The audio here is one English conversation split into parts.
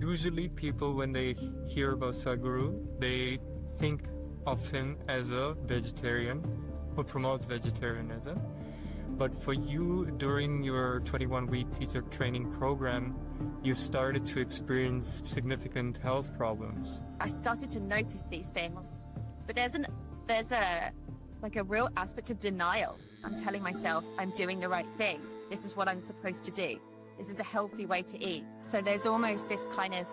Usually people, when they hear about Sadhguru, they think of him as a vegetarian who promotes vegetarianism. But for you, during your 21-week teacher training program, you started to experience significant health problems. I started to notice these things, but there's a real aspect of denial. I'm telling myself I'm doing the right thing. This is what I'm supposed to do. This is a healthy way to eat. So there's almost this kind of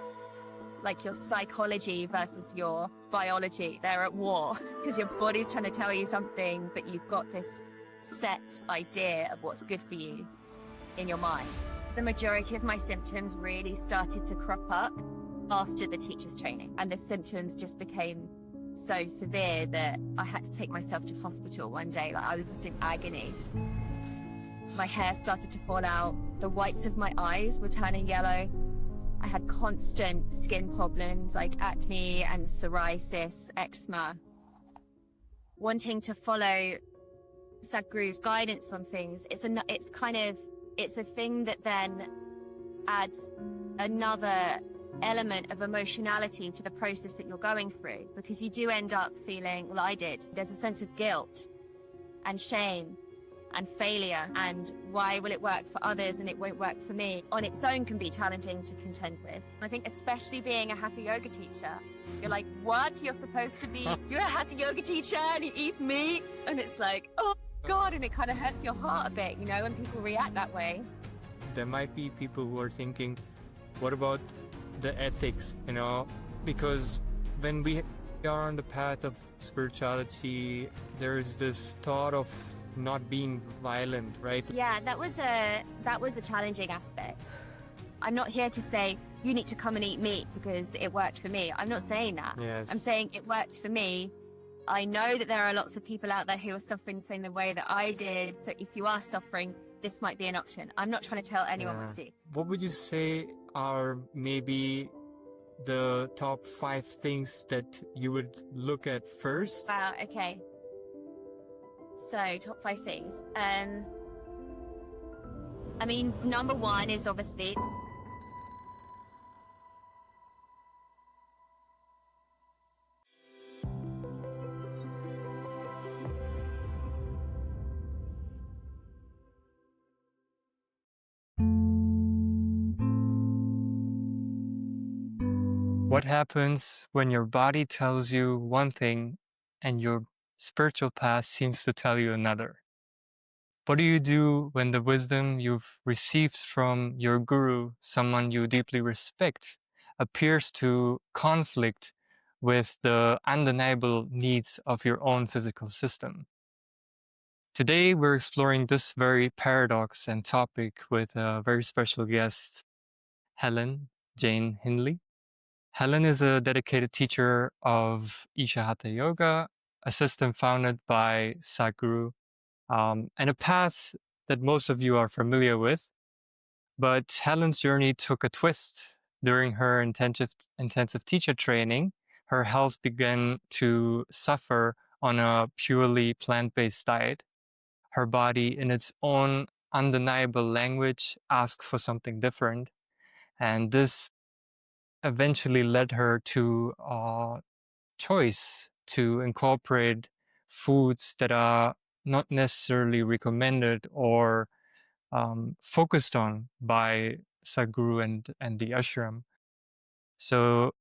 like your psychology versus your biology. They're at war because your body's trying to tell you something, but you've got this set idea of what's good for you in your mind. The majority of my symptoms really started to crop up after the teacher's training, and the symptoms just became so severe that I had to take myself to hospital one day. Like, I was just in agony. My hair started to fall out. The whites of my eyes were turning yellow. I had constant skin problems like acne and psoriasis, eczema. Wanting to follow Sadhguru's guidance on things, it's a thing that then adds another element of emotionality to the process that you're going through, because you do end up feeling, well, I did, there's a sense of guilt and shame and failure, and why will it work for others and it won't work for me? On its own can be challenging to contend with. I think especially being a hatha yoga teacher, you're like, what? You're supposed to be, you're a hatha yoga teacher and you eat meat? And it's like, oh God, and it kind of hurts your heart a bit, you know, when people react that way. There might be people who are thinking, what about the ethics, you know? Because when we are on the path of spirituality, there's this thought of not being violent, right? Yeah, that was a challenging aspect. I'm not here to say you need to come and eat meat because it worked for me. I'm not saying that. Yes. I'm saying it worked for me. I know that there are lots of people out there who are suffering the same way that I did. So if you are suffering, this might be an option. I'm not trying to tell anyone what to do. What would you say are maybe the top 5 things that you would look at first? Wow, okay. So, top 5 things. I mean, number 1 is obviously what happens when your body tells you one thing and your spiritual path seems to tell you another? What do you do when the wisdom you've received from your guru, someone you deeply respect, appears to conflict with the undeniable needs of your own physical system? Today, we're exploring this very paradox and topic with a very special guest, Helen Jane Hindley. Helen is a dedicated teacher of Isha Hatha Yoga, a system founded by Sadhguru, and a path that most of you are familiar with. But Helen's journey took a twist. During her intensive teacher training, her health began to suffer on a purely plant-based diet. Her body, in its own undeniable language, asked for something different. And this eventually led her to a choice to incorporate foods that are not necessarily recommended or focused on by Sadhguru and the ashram. So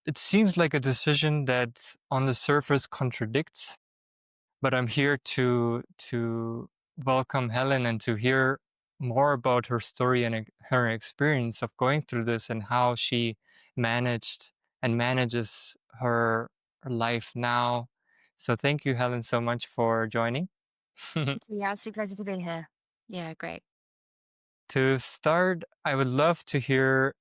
it seems like a decision that on the surface contradicts, but I'm here to welcome Helen and to hear more about her story and her experience of going through this and how she managed and manages her life now. So thank you, Helen, so much for joining. yeah, it's a pleasure to be here. Yeah, great. To start, I would love to hear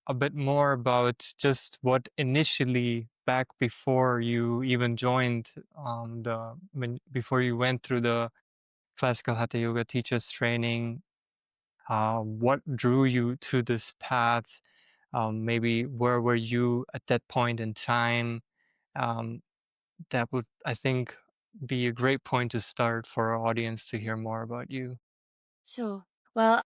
a bit more about just what initially, back before you even joined before you went through the classical hatha yoga teachers training, what drew you to this path? Maybe where were you at that point in time? Um, that would, I think, be a great point to start for our audience to hear more about you. Sure. Well,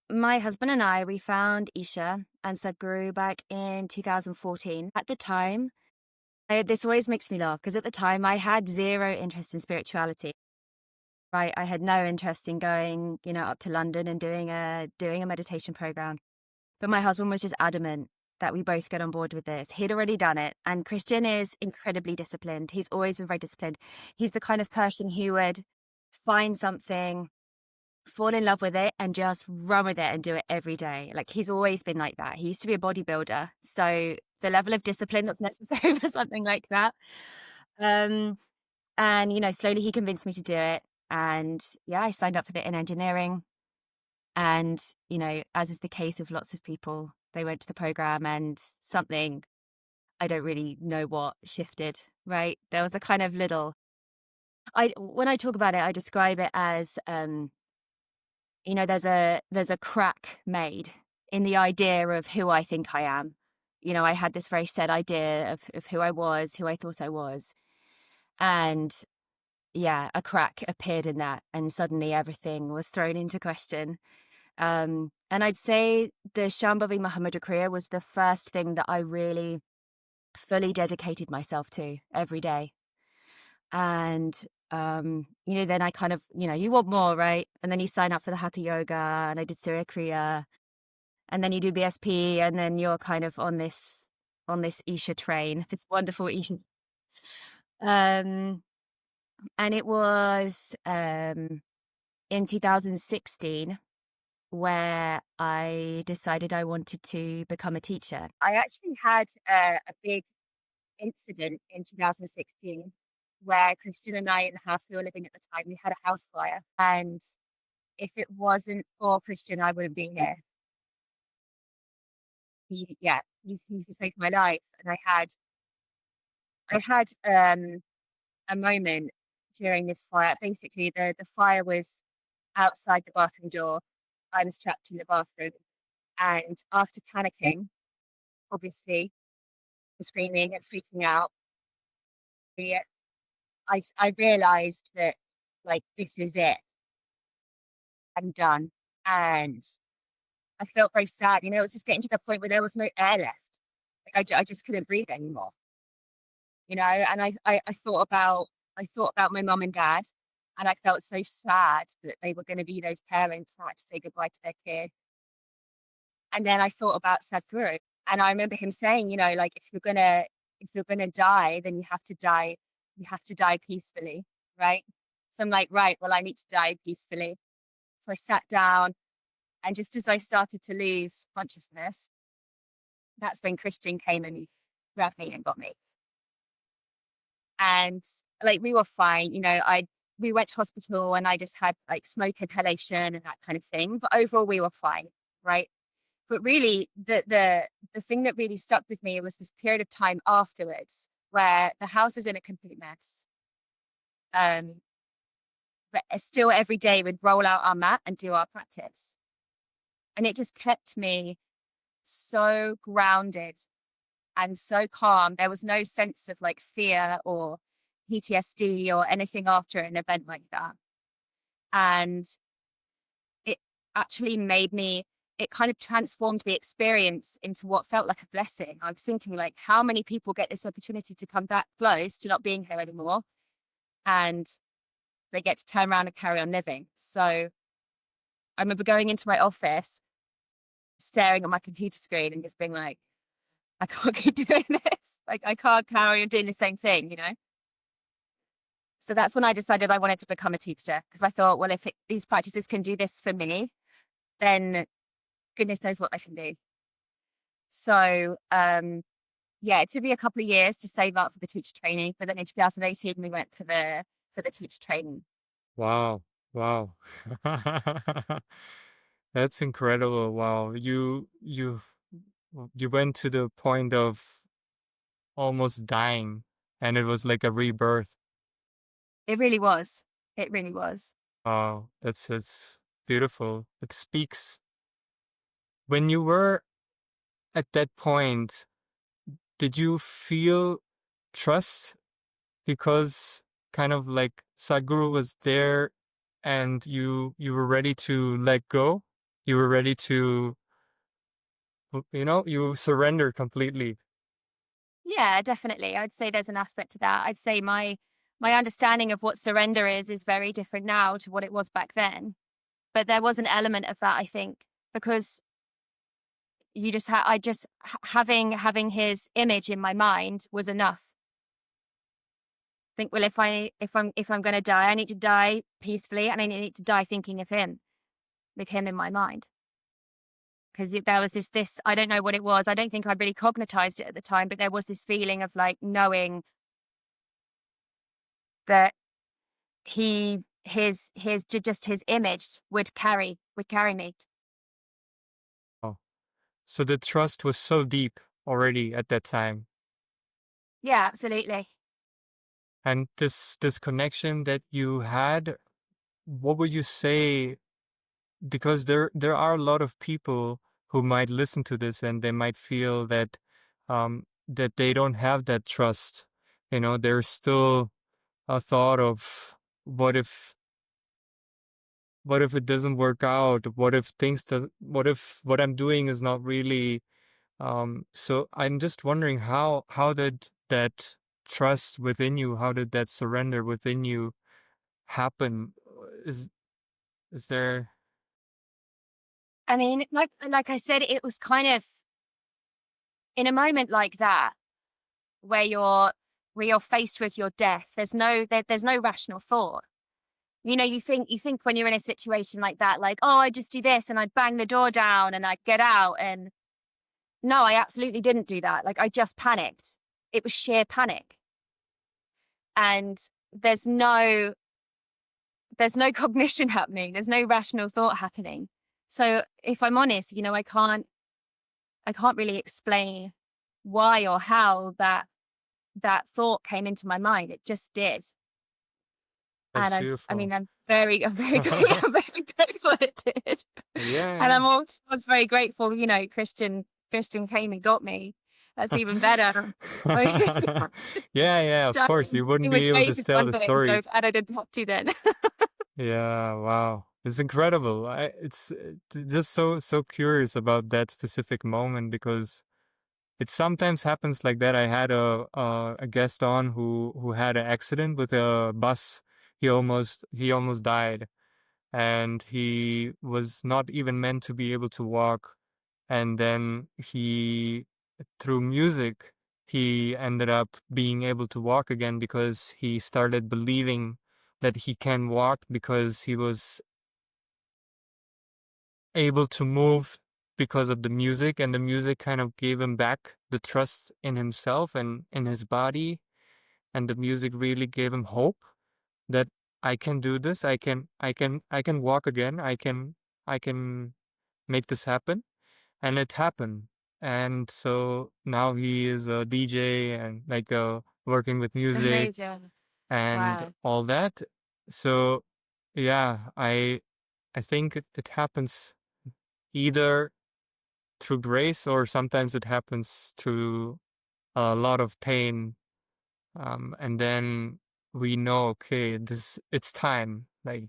My husband and I, we found Isha and Sadhguru back in 2014. At the time, this always makes me laugh because at the time I had zero interest in spirituality. Right, I had no interest in going, up to London and doing a meditation program. But my husband was just adamant that we both get on board with this. He'd already done it, and Christian is incredibly disciplined. He's always been very disciplined. He's the kind of person who would find something, fall in love with it, and just run with it and do it every day. Like, he's always been like that. He used to be a bodybuilder, so the level of discipline that's necessary for something like that. And slowly he convinced me to do it. And yeah, I signed up for it in engineering. And, as is the case of lots of people, they went to the program and something, I don't really know what, shifted, right? There was a kind of when I talk about it, I describe it as, there's a crack made in the idea of who I think I am. I had this very set idea of who I was, who I thought I was. And yeah, a crack appeared in that, and suddenly everything was thrown into question. And I'd say the Shambhavi Mahamudra Kriya was the first thing that I really fully dedicated myself to every day. And, then I kind of, you want more, right? And then you sign up for the Hatha Yoga, and I did Surya Kriya, and then you do BSP, and then you're kind of on this Isha train, this wonderful Isha. And it was in 2016 where I decided I wanted to become a teacher. I actually had a big incident in 2016 where Christian and I, in the house we were living at the time, we had a house fire. And if it wasn't for Christian, I wouldn't be here. He's saved my life. And I had a moment during this fire. Basically, the fire was outside the bathroom door. I was trapped in the bathroom. And after panicking, obviously, and screaming and freaking out, the, I realized that, like, this is it. I'm done. And I felt very sad. It was just getting to the point where there was no air left. Like, I just couldn't breathe anymore. And I thought about my mum and dad, and I felt so sad that they were going to be those parents that had to say goodbye to their kid. And then I thought about Sadhguru, and I remember him saying, like, if you're gonna die, then you have to die peacefully, right? So I'm like, right, well, I need to die peacefully. So I sat down, and just as I started to lose consciousness, that's when Christian came and grabbed me and got me. And like, we were fine, we went to hospital, and I just had like smoke inhalation and that kind of thing. But overall, we were fine, right? But really, the thing that really stuck with me was this period of time afterwards where the house was in a complete mess. But still every day we'd roll out our mat and do our practice. And it just kept me so grounded and so calm. There was no sense of like fear or PTSD or anything after an event like that. And it actually it kind of transformed the experience into what felt like a blessing. I was thinking, like, how many people get this opportunity to come that close to not being here anymore, and they get to turn around and carry on living. So I remember going into my office, staring at my computer screen and just being like, I can't keep doing this. Like, I can't carry on doing the same thing. So that's when I decided I wanted to become a teacher, because I thought, well, if these practices can do this for me, then goodness knows what they can do. So, it took me a couple of years to save up for the teacher training, but then in 2018 we went for the teacher training. Wow. Wow. That's incredible. Wow. You went to the point of almost dying, and it was like a rebirth. It really was. It really was. Wow. That's beautiful. It speaks. When you were at that point, did you feel trust? Because kind of like Sadhguru was there and you were ready to let go? You were ready to, you surrender completely. Yeah, definitely. I'd say there's an aspect to that. I'd say my understanding of what surrender is very different now to what it was back then. But there was an element of that, I think, because you just I just having his image in my mind was enough. Think, well, if I'm going to die, I need to die peacefully, and I need to die thinking of him, with him in my mind. Because there was this I don't know what it was. I don't think I really cognitized it at the time, but there was this feeling of like knowing that just his image would carry me. Oh, so the trust was so deep already at that time. Yeah, absolutely. And this connection that you had, what would you say? Because there are a lot of people who might listen to this and they might feel that they don't have that trust. There's still a thought of what if what if it doesn't work out? What if what I'm doing is not really so I'm just wondering how did that trust within you, how did that surrender within you happen? Is is there I mean, like I said, it was kind of in a moment like that where you're faced with your death. There's no rational thought. You think when you're in a situation like that, like, oh, I just do this and I bang the door down and I get out. And no, I absolutely didn't do that. Like, I just panicked. It was sheer panic. And there's no cognition happening. There's no rational thought happening. So if I'm honest, I can't really explain why or how that thought came into my mind. It just did. that's And I beautiful? mean, I'm very grateful it did. Yeah, And yeah. I'm also was very grateful, Christian came and got me. That's even better. Yeah, yeah, of course. You wouldn't It would be able to Jesus tell one the day, story. and I didn't have to then. Yeah, wow. It's incredible. It's just so curious about that specific moment because it sometimes happens like that. I had a guest on who had an accident with a bus. He almost died, and he was not even meant to be able to walk. And then through music, he ended up being able to walk again because he started believing that he can walk because he was able to move because of the music, and the music kind of gave him back the trust in himself and in his body, and the music really gave him hope that I can do this, I can walk again, I can make this happen. And it happened. And so now he is a DJ and like working with music Amazing. and Wow. all that. So yeah, I think it happens either through grace or sometimes it happens through a lot of pain. And then we know, okay, this it's time. Like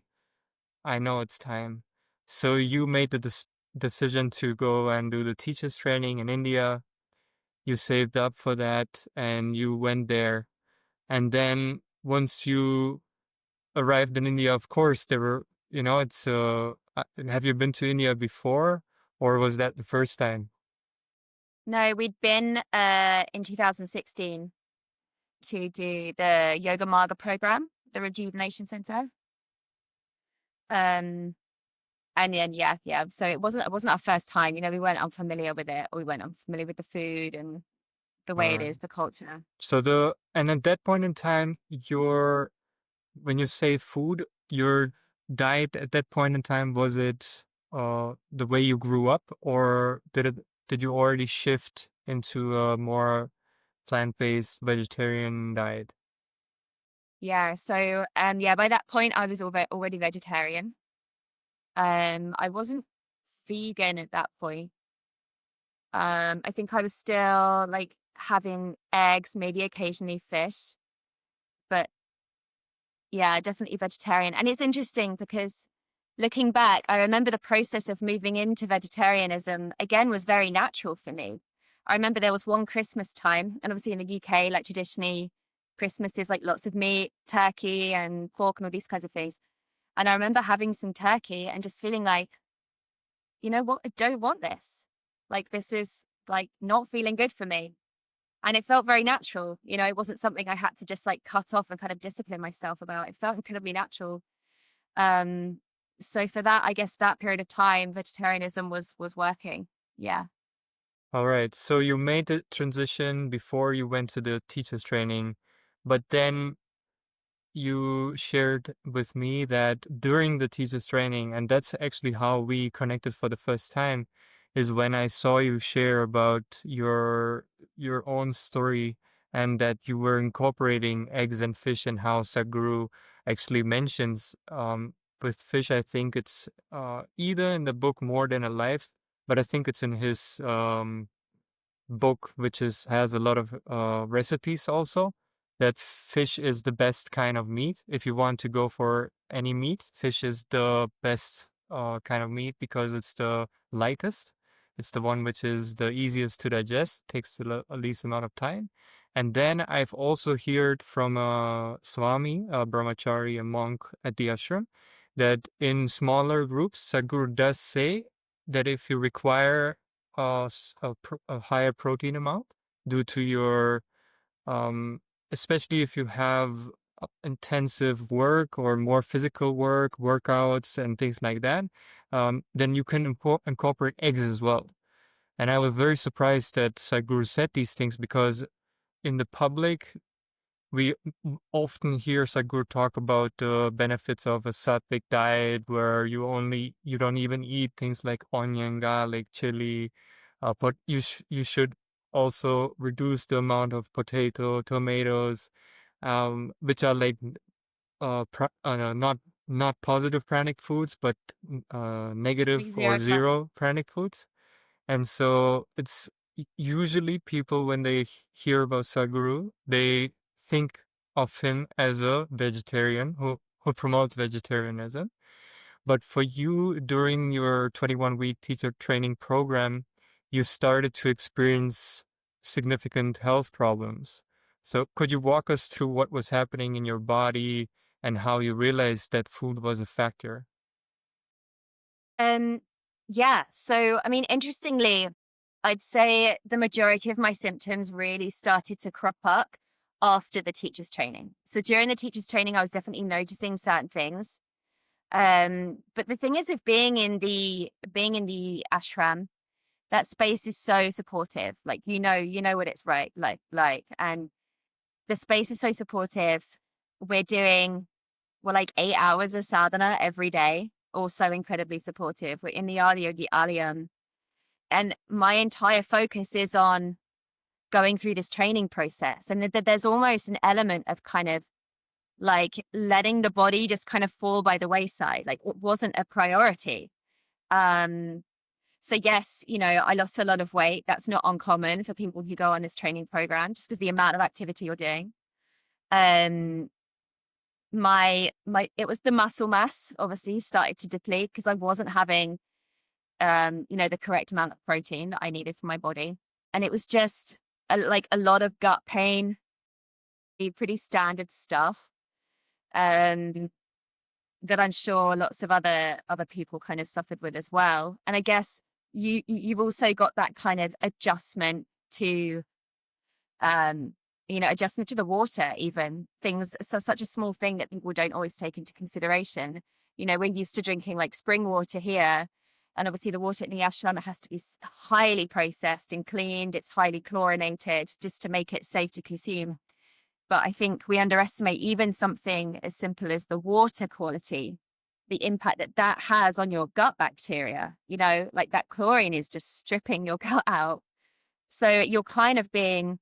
I know it's time. So you made the decision to go and do the teachers training in India. You saved up for that and you went there. And then once you arrived in India, of course, there were, have you been to India before or was that the first time? No, we'd been in 2016 to do the Yoga Marga program, the Rejuvenation Center. Um, and then yeah. So it wasn't our first time. We weren't unfamiliar with it, or we weren't unfamiliar with the food and the All way it right. is, the culture. And at that point in time, when you say food, your diet at that point in time, was it the way you grew up, or did you already shift into a more plant-based vegetarian diet? Yeah. So yeah, by that point I was already vegetarian. I wasn't vegan at that point. I think I was still like having eggs, maybe occasionally fish, but yeah, definitely vegetarian. And it's interesting because looking back, I remember the process of moving into vegetarianism again was very natural for me. I remember there was one Christmas time, and obviously in the UK, like traditionally, Christmas is like lots of meat, turkey, and pork, and all these kinds of things. And I remember having some turkey and just feeling like, you know what, I don't want this. Like, this is like not feeling good for me. And it felt very natural. You know, it wasn't something I had to just like cut off and kind of discipline myself about. It felt incredibly natural. Um, so for that, I guess that period of time, vegetarianism was working. Yeah. All right. So you made the transition before you went to the teacher's training, but then you shared with me that during the teacher's training, and that's actually how we connected for the first time, is when I saw you share about your own story and that you were incorporating eggs and fish and how Sadhguru actually mentions with fish. I think it's either in the book More Than a Life, but I think it's in his book, which has a lot of recipes also. That fish is the best kind of meat. If you want to go for any meat, fish is the best kind of meat because it's the lightest. It's the one which is the easiest to digest, takes the least amount of time. And then I've also heard from a Swami, a brahmachari, a monk at the ashram, that in smaller groups, Sadhguru does say that if you require a higher protein amount due to your especially if you have intensive work or more physical work, workouts and things like that, then you can incorporate eggs as well. And I was very surprised that Sadhguru said these things because in the public we often hear Sadhguru talk about the benefits of a sattvic diet where you don't even eat things like onion, garlic, chili, but you should also reduce the amount of potato, tomatoes, which are like not positive pranic foods, but negative or Zero plan. zero pranic foods. And so it's usually people, when they hear about Sadhguru, they think of him as a vegetarian who promotes vegetarianism. But for you, during your 21-week teacher training program, you started to experience significant health problems. So could you walk us through what was happening in your body and how you realized that food was a factor? Um, yeah. So, I mean, interestingly, I'd say the majority of my symptoms really started to crop up after the teacher's training. So during the teacher's training, I was definitely noticing certain things. But the thing is, of being in the ashram, that space is so supportive. Like, you know what it's right. And the space is so supportive. We're doing, well, like 8 hours of sadhana every day, also incredibly supportive. We're in the Adi Yogi Alayam. And my entire focus is on going through this training process. And there's almost an element of kind of like letting the body just kind of fall by the wayside. Like, it wasn't a priority. Um, so yes, I lost a lot of weight. That's not uncommon for people who go on this training program, just because the amount of activity you're doing. Um, my it was the muscle mass obviously started to deplete because I wasn't having the correct amount of protein that I needed for my body. And it was just like a lot of gut pain, pretty standard stuff. Um that I'm sure lots of other people kind of suffered with as well. And I guess you've also got that kind of adjustment to um adjustment to the water, even things, so such a small thing that people don't always take into consideration. We're used to drinking like spring water here, and obviously the water in the ashram has to be highly processed and cleaned. It's highly chlorinated just to make it safe to consume. But I think we underestimate even something as simple as the water quality, the impact that that has on your gut bacteria. Like that chlorine is just stripping your gut out. So you're kind of being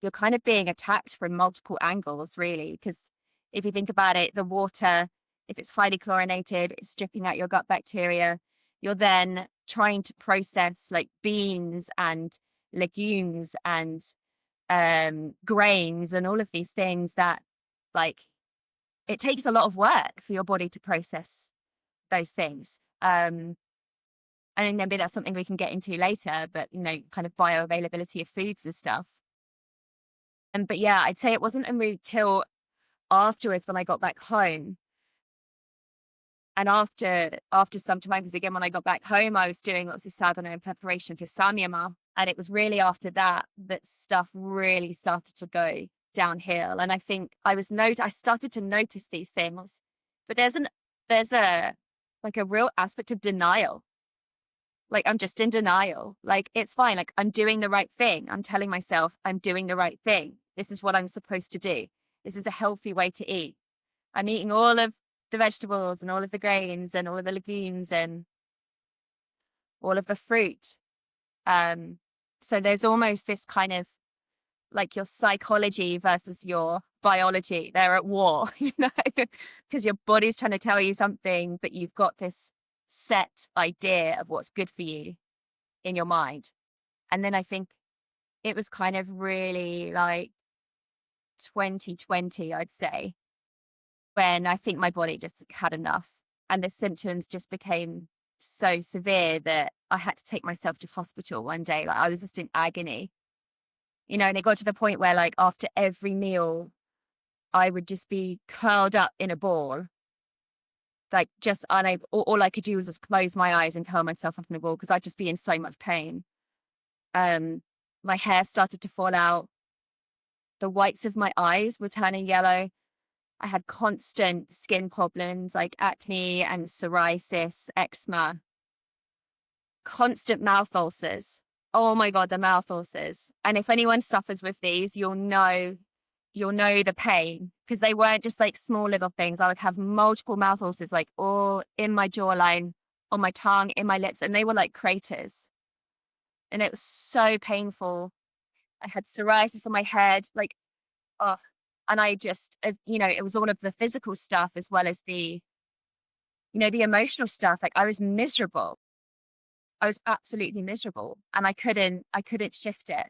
attacked from multiple angles, really, because if you think about it, the water, if it's highly chlorinated, it's stripping out your gut bacteria. You're then trying to process like beans and legumes and grains and all of these things that, like, it takes a lot of work for your body to process those things. And then maybe that's something we can get into later, but, you know, kind of bioavailability of foods and stuff. But yeah, I'd say it wasn't until afterwards when I got back home. And after some time, because again, when I got back home, I was doing lots of sadhana in preparation for samyama. And it was really after that that stuff really started to go downhill. And I think I started to notice these things, but there's a like a real aspect of denial. Like, I'm just in denial. Like, it's fine. Like, I'm doing the right thing. I'm telling myself I'm doing the right thing. This is what I'm supposed to do. This is a healthy way to eat. I'm eating all of the vegetables and all of the grains and all of the legumes and all of the fruit. So there's almost this kind of like your psychology versus your biology. They're at war, you know, because your body's trying to tell you something, but you've got this set idea of what's good for you in your mind. And then I think it was kind of really like 2020, I'd say, when I think my body just had enough and the symptoms just became so severe that I had to take myself to hospital one day. Like, I was just in agony, you know, and it got to the point where, like, after every meal, I would just be curled up in a ball, like just unable. All I could do was just close my eyes and curl myself up in a ball because I'd just be in so much pain. My hair started to fall out. The whites of my eyes were turning yellow. I had constant skin problems like acne and psoriasis, eczema, constant mouth ulcers. Oh my God, the mouth ulcers. And if anyone suffers with these, you'll know the pain, because they weren't just like small little things. I would have multiple mouth ulcers, like all in my jawline, on my tongue, in my lips, and they were like craters. And it was so painful. I had psoriasis on my head, like, oh, and I just, you know, it was all of the physical stuff as well as the, you know, the emotional stuff. Like, I was miserable. I was absolutely miserable, and I couldn't shift it.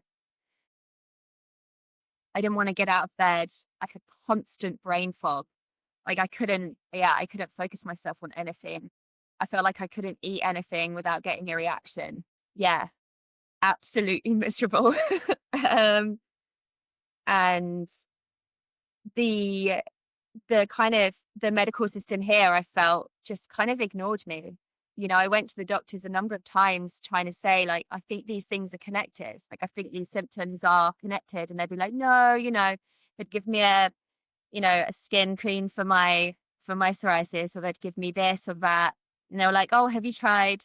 I didn't want to get out of bed. I had constant brain fog. Like, I couldn't focus myself on anything. I felt like I couldn't eat anything without getting a reaction. Yeah, absolutely miserable. And the kind of the medical system here, I felt, just kind of ignored me. You know, I went to the doctors a number of times trying to say, like, I think these things are connected. Like, I think these symptoms are connected. And they'd be like, no, you know, they'd give me a skin cream for my psoriasis, or they'd give me this or that. And they were like, oh, have you tried?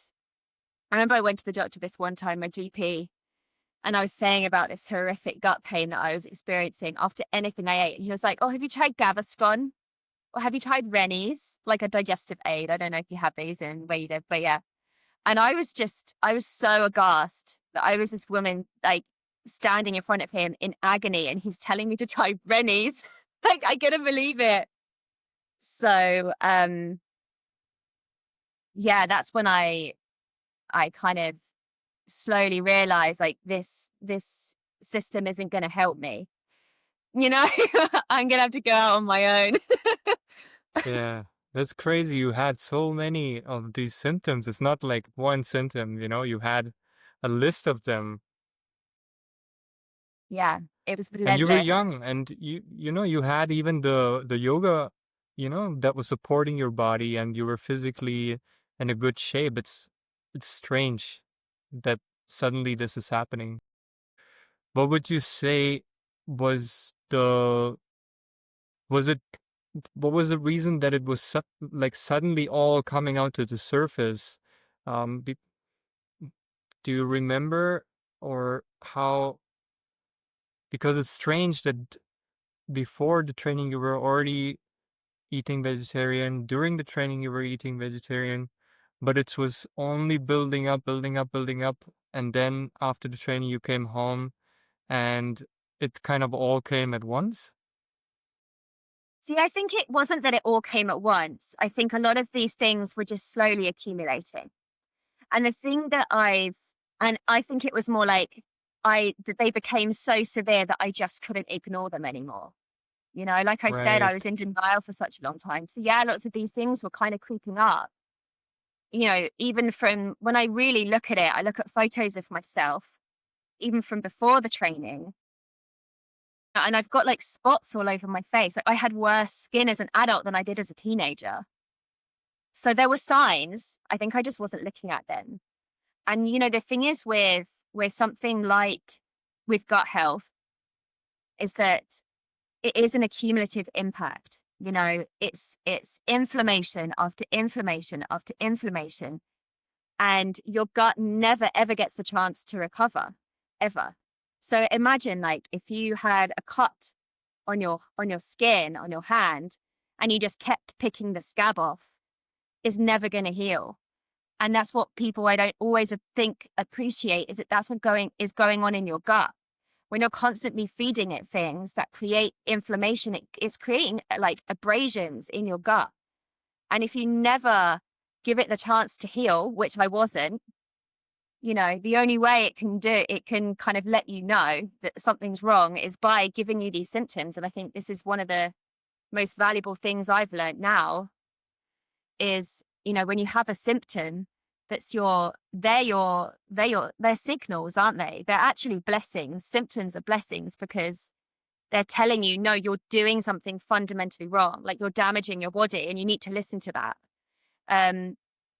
I remember I went to the doctor this one time, my GP, and I was saying about this horrific gut pain that I was experiencing after anything I ate. And he was like, oh, have you tried Gaviscon? Or have you tried Rennies, like a digestive aid? I don't know if you have these in where you live, but yeah. And I was so aghast that I was this woman, like, standing in front of him in agony, and he's telling me to try Rennies. Like, I couldn't believe it. So, yeah, that's when I kind of slowly realized, like, this system isn't going to help me. You know, I'm going to have to go out on my own. Yeah, that's crazy. You had so many of these symptoms. It's not like one symptom, you know, you had a list of them. Yeah, it was And you were relentless. young, and you know, you had even the yoga, you know, that was supporting your body, and you were physically in a good shape. It's strange that suddenly this is happening. What would you say was the was it what was the reason that it was like suddenly all coming out to the surface? Be, do you remember, or how? Because it's strange that before the training you were already eating vegetarian. During the training you were eating vegetarian, but it was only building up, building up, building up, and then after the training you came home, and it kind of all came at once. See, I think it wasn't that it all came at once. I think a lot of these things were just slowly accumulating. And the thing that I think it was more like that they became so severe that I just couldn't ignore them anymore. You know, like I said, I Right. was in denial for such a long time. So yeah, lots of these things were kind of creeping up. even from when I really look at it, I look at photos of myself, even from before the training, and I've got like spots all over my face. Like, I had worse skin as an adult than I did as a teenager. So there were signs I think I just wasn't looking at then. And the thing is with something like with gut health is that it is an accumulative impact. It's inflammation after inflammation after inflammation, and your gut never ever gets the chance to recover, ever. So imagine, like, if you had a cut on your skin, on your hand, and you just kept picking the scab off, is never going to heal. And that's what people I don't always think appreciate, is that that's what is going on in your gut. When you're constantly feeding it things that create inflammation, it's creating like abrasions in your gut. And if you never give it the chance to heal, which I wasn't, the only way it can kind of let you know that something's wrong is by giving you these symptoms. And I think this is one of the most valuable things I've learned now is, when you have a symptom, they're signals, aren't they? They're actually blessings. Symptoms are blessings because they're telling you, no, you're doing something fundamentally wrong. Like, you're damaging your body and you need to listen to that.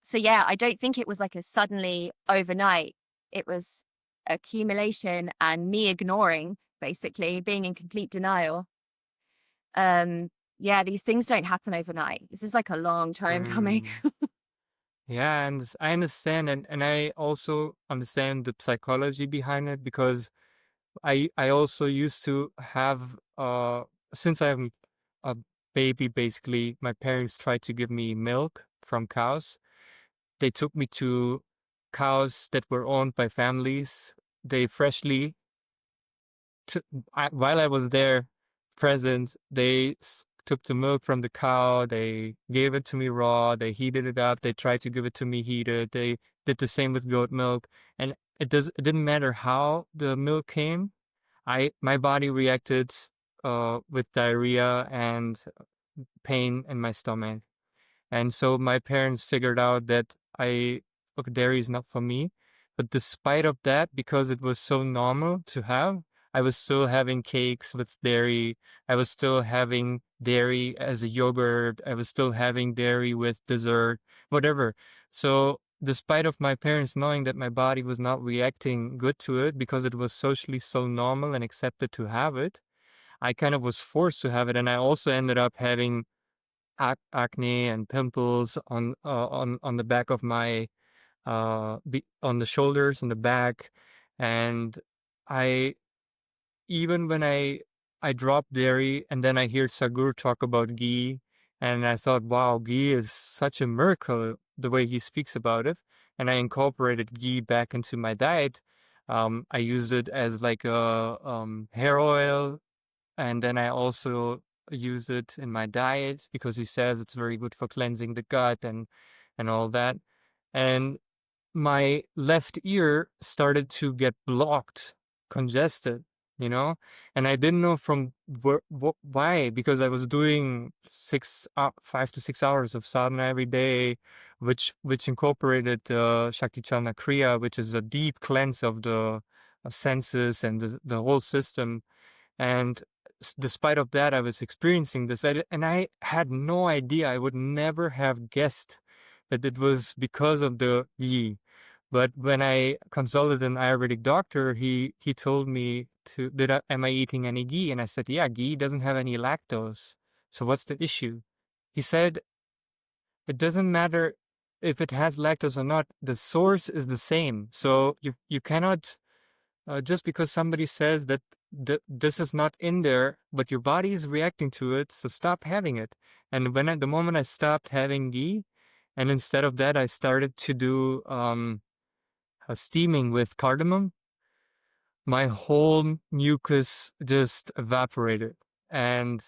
So yeah, I don't think it was like a suddenly overnight. It was accumulation and me ignoring, basically being in complete denial. Yeah, these things don't happen overnight. This is like a long time coming. Yeah, and I understand, and I also understand the psychology behind it, because I also used to have since I'm a baby, basically, my parents tried to give me milk from cows. They took me to cows that were owned by families. They freshly while I was there present, they took the milk from the cow, they gave it to me raw, they heated it up, they tried to give it to me heated, they did the same with goat milk, and it didn't matter how the milk came, my body reacted with diarrhea and pain in my stomach. And so my parents figured out that dairy is not for me. But despite of that, because it was so normal to have, I was still having cakes with dairy. I was still having dairy as a yogurt. I was still having dairy with dessert, whatever. So despite of my parents knowing that my body was not reacting good to it because it was socially so normal and accepted to have it, I kind of was forced to have it. And I also ended up having acne and pimples on the back of my on the shoulders and the back. And I even when I dropped dairy, and then I hear Sadhguru talk about ghee, and I thought, wow, ghee is such a miracle the way he speaks about it. And I incorporated ghee back into my diet. I used it as like a hair oil, and then I also use it in my diet because he says it's very good for cleansing the gut and all that. And my left ear started to get blocked, congested, and I didn't know from why, because I was doing 5 to 6 hours of sadhana every day, which incorporated Shakti Chalana Kriya, which is a deep cleanse of the senses and the whole system. And despite of that, I was experiencing this, and I had no idea. I would never have guessed that it was because of the ghee. But when I consulted an Ayurvedic doctor, he told me am I eating any ghee? And I said, yeah, ghee doesn't have any lactose. So what's the issue? He said, it doesn't matter if it has lactose or not. The source is the same. So you cannot just because somebody says that this is not in there, but your body is reacting to it, so stop having it. And the moment I stopped having ghee, and instead of that, I started to do steaming with cardamom, my whole mucus just evaporated. And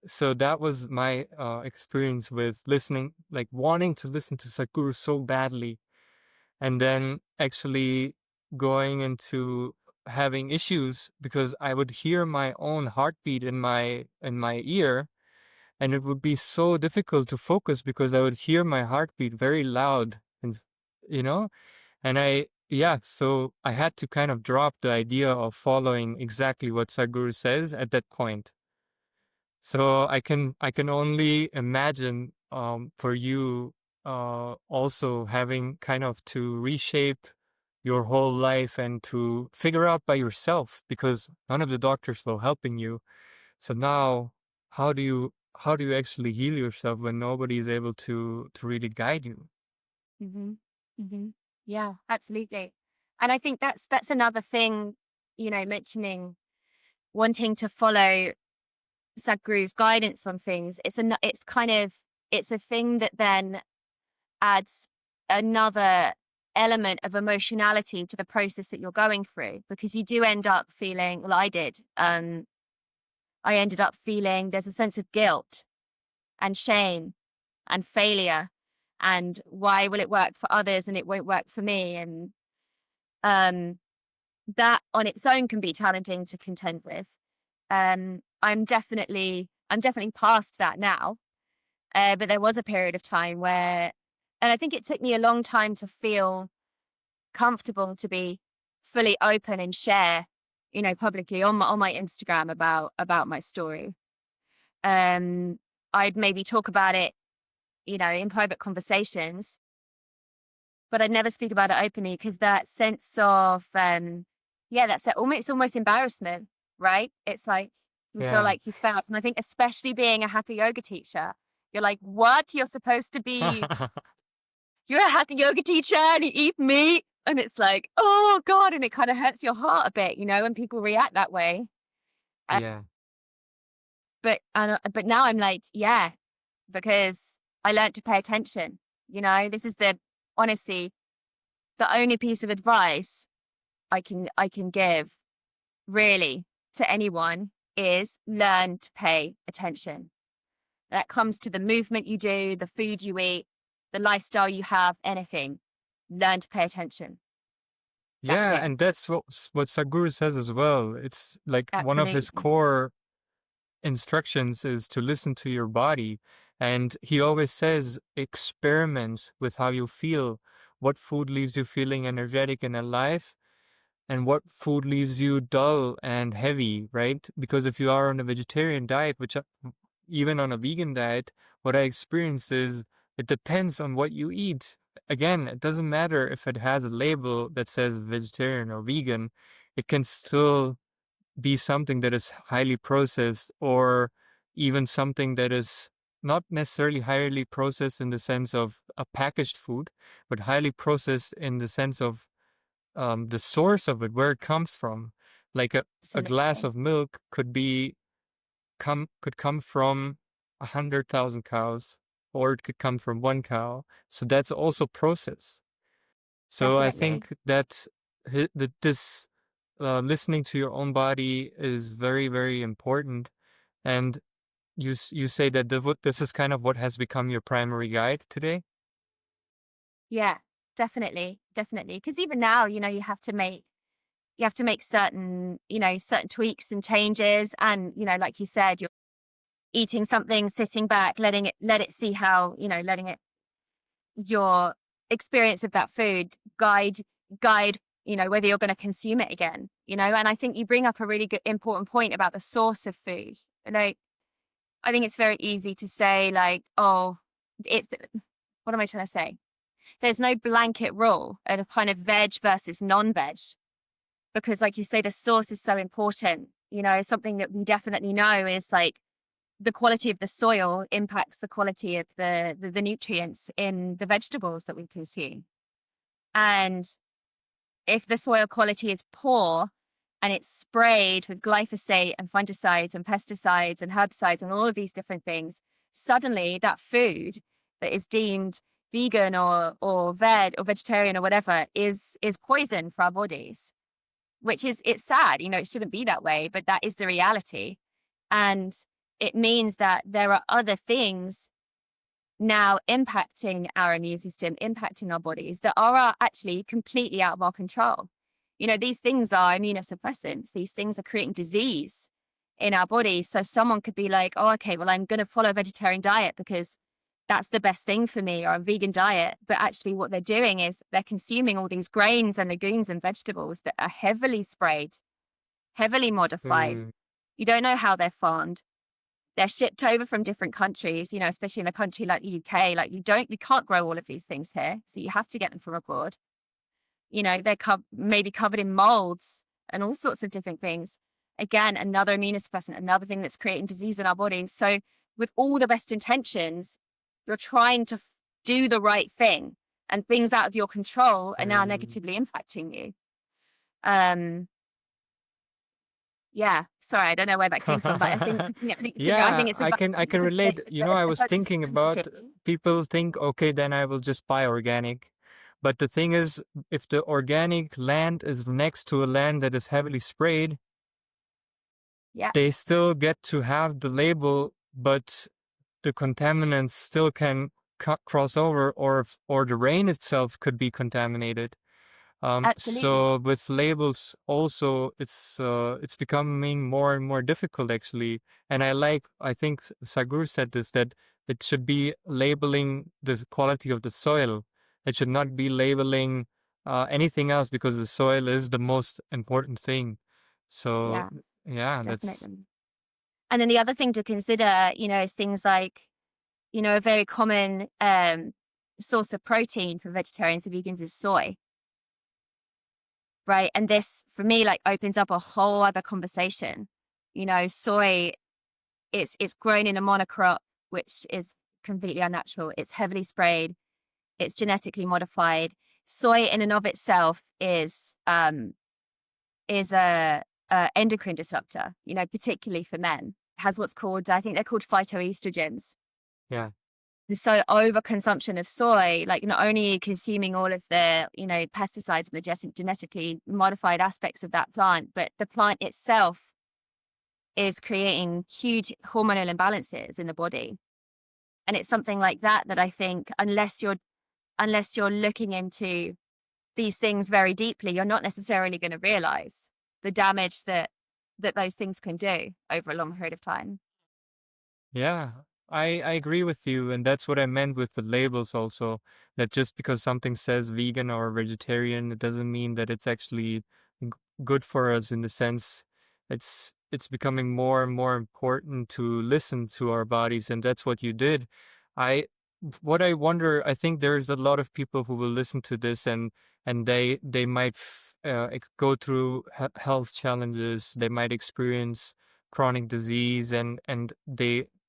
so that was my experience with listening, like wanting to listen to Sadhguru so badly, and then actually going into having issues because I would hear my own heartbeat in my ear, and it would be so difficult to focus because I would hear my heartbeat very loud And, you know, and yeah, so I had to kind of drop the idea of following exactly what Sadhguru says at that point. So I can only imagine for you also having kind of to reshape your whole life and to figure out by yourself because none of the doctors were helping you. So now how do you actually heal yourself when nobody is able to really guide you? Hmm. Hmm. Yeah, absolutely. And I think that's another thing, mentioning wanting to follow Sadhguru's guidance on things. It's a thing that then adds another element of emotionality to the process that you're going through, because you do end up feeling, well, I did. I ended up feeling there's a sense of guilt and shame and failure, and why will it work for others and it won't work for me? And um, that on its own can be challenging to contend with. I'm definitely past that now. But there was a period of time where, and I think it took me a long time to feel comfortable to be fully open and share, publicly on my Instagram about my story. Um, I'd maybe talk about it, in private conversations, but I'd never speak about it openly because that sense of, yeah, it's almost embarrassment, right? It's like you feel Yeah. like you failed. And I think especially being a hatha yoga teacher, you're like, what? You're a hatha yoga teacher and you eat meat. And it's like, oh God. And it kind of hurts your heart a bit, when people react that way. Uh, Yeah. but now I'm like, yeah, because I learned to pay attention. This is honestly, the only piece of advice I can give really to anyone is learn to pay attention. That comes to the movement you do, the food you eat, the lifestyle you have, anything. Learn to pay attention. That's Yeah, it. and that's what Sadhguru says as well. It's like one of his Absolutely. core instructions is to listen to your body. And he always says, experiment with how you feel. What food leaves you feeling energetic and alive, and what food leaves you dull and heavy, right? Because if you are on a vegetarian diet, even on a vegan diet, what I experience is it depends on what you eat. Again, it doesn't matter if it has a label that says vegetarian or vegan, it can still be something that is highly processed or even something that is not necessarily highly processed in the sense of a packaged food, but highly processed in the sense of the source of it, where it comes from. Like a glass Absolutely. of milk could come from 100,000 cows, or it could come from one cow. So that's also process. So I Definitely. think that that this listening to your own body is very, very important. And you say that this is kind of what has become your primary guide today. Yeah, definitely. Definitely. Because even now, you have to make certain tweaks and changes. And, like you said, you're eating something, sitting back, let it see how, letting it, your experience of that food guide, whether you're going to consume it again, and I think you bring up a really good, important point about the source of food. Like, I think it's very easy to say like, oh, it's, what am I trying to say? There's no blanket rule at a kind of veg versus non-veg, because like you say, the source is so important. Something that we definitely know is like the quality of the soil impacts the quality of the nutrients in the vegetables that we consume. And if the soil quality is poor and it's sprayed with glyphosate and fungicides and pesticides and herbicides and all of these different things, suddenly that food that is deemed vegan or veg or vegetarian or whatever is poison for our bodies, which is, it's sad, it shouldn't be that way, but that is the reality. And it means that there are other things now impacting our immune system, impacting our bodies that are actually completely out of our control. These things are immunosuppressants. These things are creating disease in our bodies. So someone could be like, oh, okay, well, I'm going to follow a vegetarian diet because that's the best thing for me, or a vegan diet. But actually what they're doing is they're consuming all these grains and legumes and vegetables that are heavily sprayed, heavily modified. Mm, You don't know how they're farmed. They're shipped over from different countries, especially in a country like the UK. Like you can't grow all of these things here. So you have to get them from abroad. They're maybe covered in molds and all sorts of different things. Again, another immunosuppressant, another thing that's creating disease in our body. So with all the best intentions, you're trying to do the right thing, and things out of your control are now mm. negatively impacting you. Yeah, sorry, I don't know where that came from, but I think, I Yeah, think it's I about, can relate. You know, I was thinking about simplicity. people think, okay, then I will just buy organic. But the thing is, if the organic land is next to a land that is heavily sprayed, Yeah, they still get to have the label, but the contaminants still can cross over, or the rain itself could be contaminated. absolutely. So with labels also, it's becoming more and more difficult actually. And I think Sadhguru said this, that it should be labeling the quality of the soil. It should not be labeling anything else, because the soil is the most important thing. So Yeah, yeah, that's definitely. And then the other thing to consider, is things like, a very common source of protein for vegetarians and vegans is soy, right? And this, for me, like opens up a whole other conversation. Soy, it's grown in a monocrop, which is completely unnatural. It's heavily sprayed. It's genetically modified. Soy in and of itself is a endocrine disruptor, particularly for men. It has what's called, I think they're called phytoestrogens. yeah. So overconsumption of soy, like not only are you consuming all of the, pesticides and the genetically modified aspects of that plant, but the plant itself is creating huge hormonal imbalances in the body. And it's something like that I think, unless you're looking into these things very deeply, you're not necessarily going to realize the damage that those things can do over a long period of time. Yeah, I agree with you, and that's what I meant with the labels also. That just because something says vegan or vegetarian, it doesn't mean that it's actually g- good for us. In the sense, it's becoming more and more important to listen to our bodies, and that's what you did. I what I wonder, I think there's a lot of people who will listen to this, and they might go through health challenges. They might experience chronic disease, and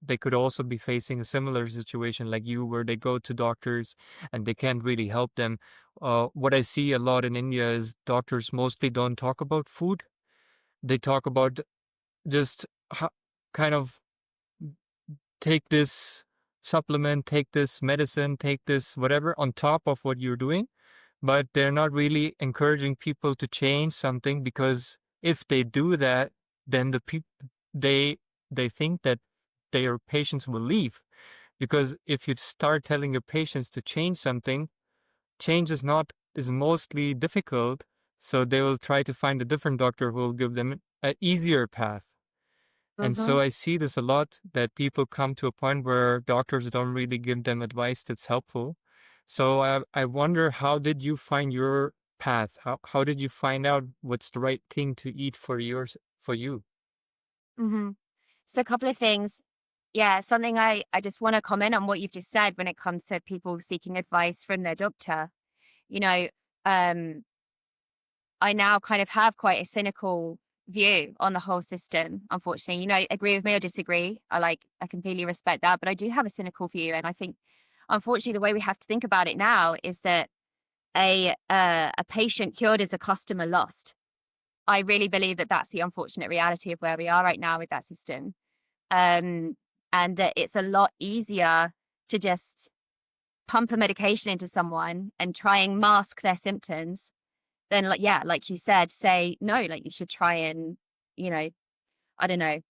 they could also be facing a similar situation like you, where they go to doctors and they can't really help them. What I see a lot in India is doctors mostly don't talk about food. They talk about just kind of take this supplement, take this medicine, take this whatever on top of what you're doing. But they're not really encouraging people to change something, because if they do that, then they they think that their patients will leave. Because if you start telling your patients to change something, change is mostly difficult. So they will try to find a different doctor who will give them an easier path. And Mm-hmm. so I see this a lot, that people come to a point where doctors don't really give them advice that's helpful. So I wonder, how did you find your path? How did you find out what's the right thing to eat for you? Mm-hmm. So a couple of things. Yeah, something I just want to comment on what you've just said when it comes to people seeking advice from their doctor. You know, um, I now kind of have quite a cynical view on the whole system, unfortunately. Agree with me or disagree. I completely respect that, but I do have a cynical view. And I think, unfortunately, the way we have to think about it now is that a patient cured is a customer lost. I really believe that that's the unfortunate reality of where we are right now with that system. Um, and that it's a lot easier to just pump a medication into someone and try and mask their symptoms than, like you said, say, no, like you should try and, you know, I don't know,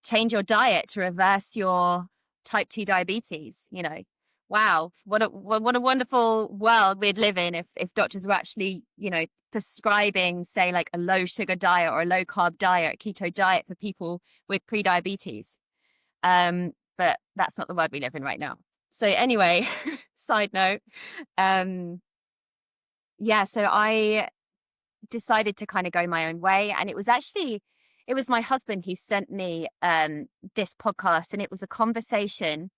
change your diet to reverse your type 2 diabetes. Wow, what a wonderful world we'd live in if doctors were actually, prescribing, say, like a low sugar diet or a low carb diet, keto diet for people with pre-diabetes. But that's not the world we live in right now. So anyway, side note, yeah, so I decided to kind of go my own way. And it was my husband who sent me this podcast, and it was a conversation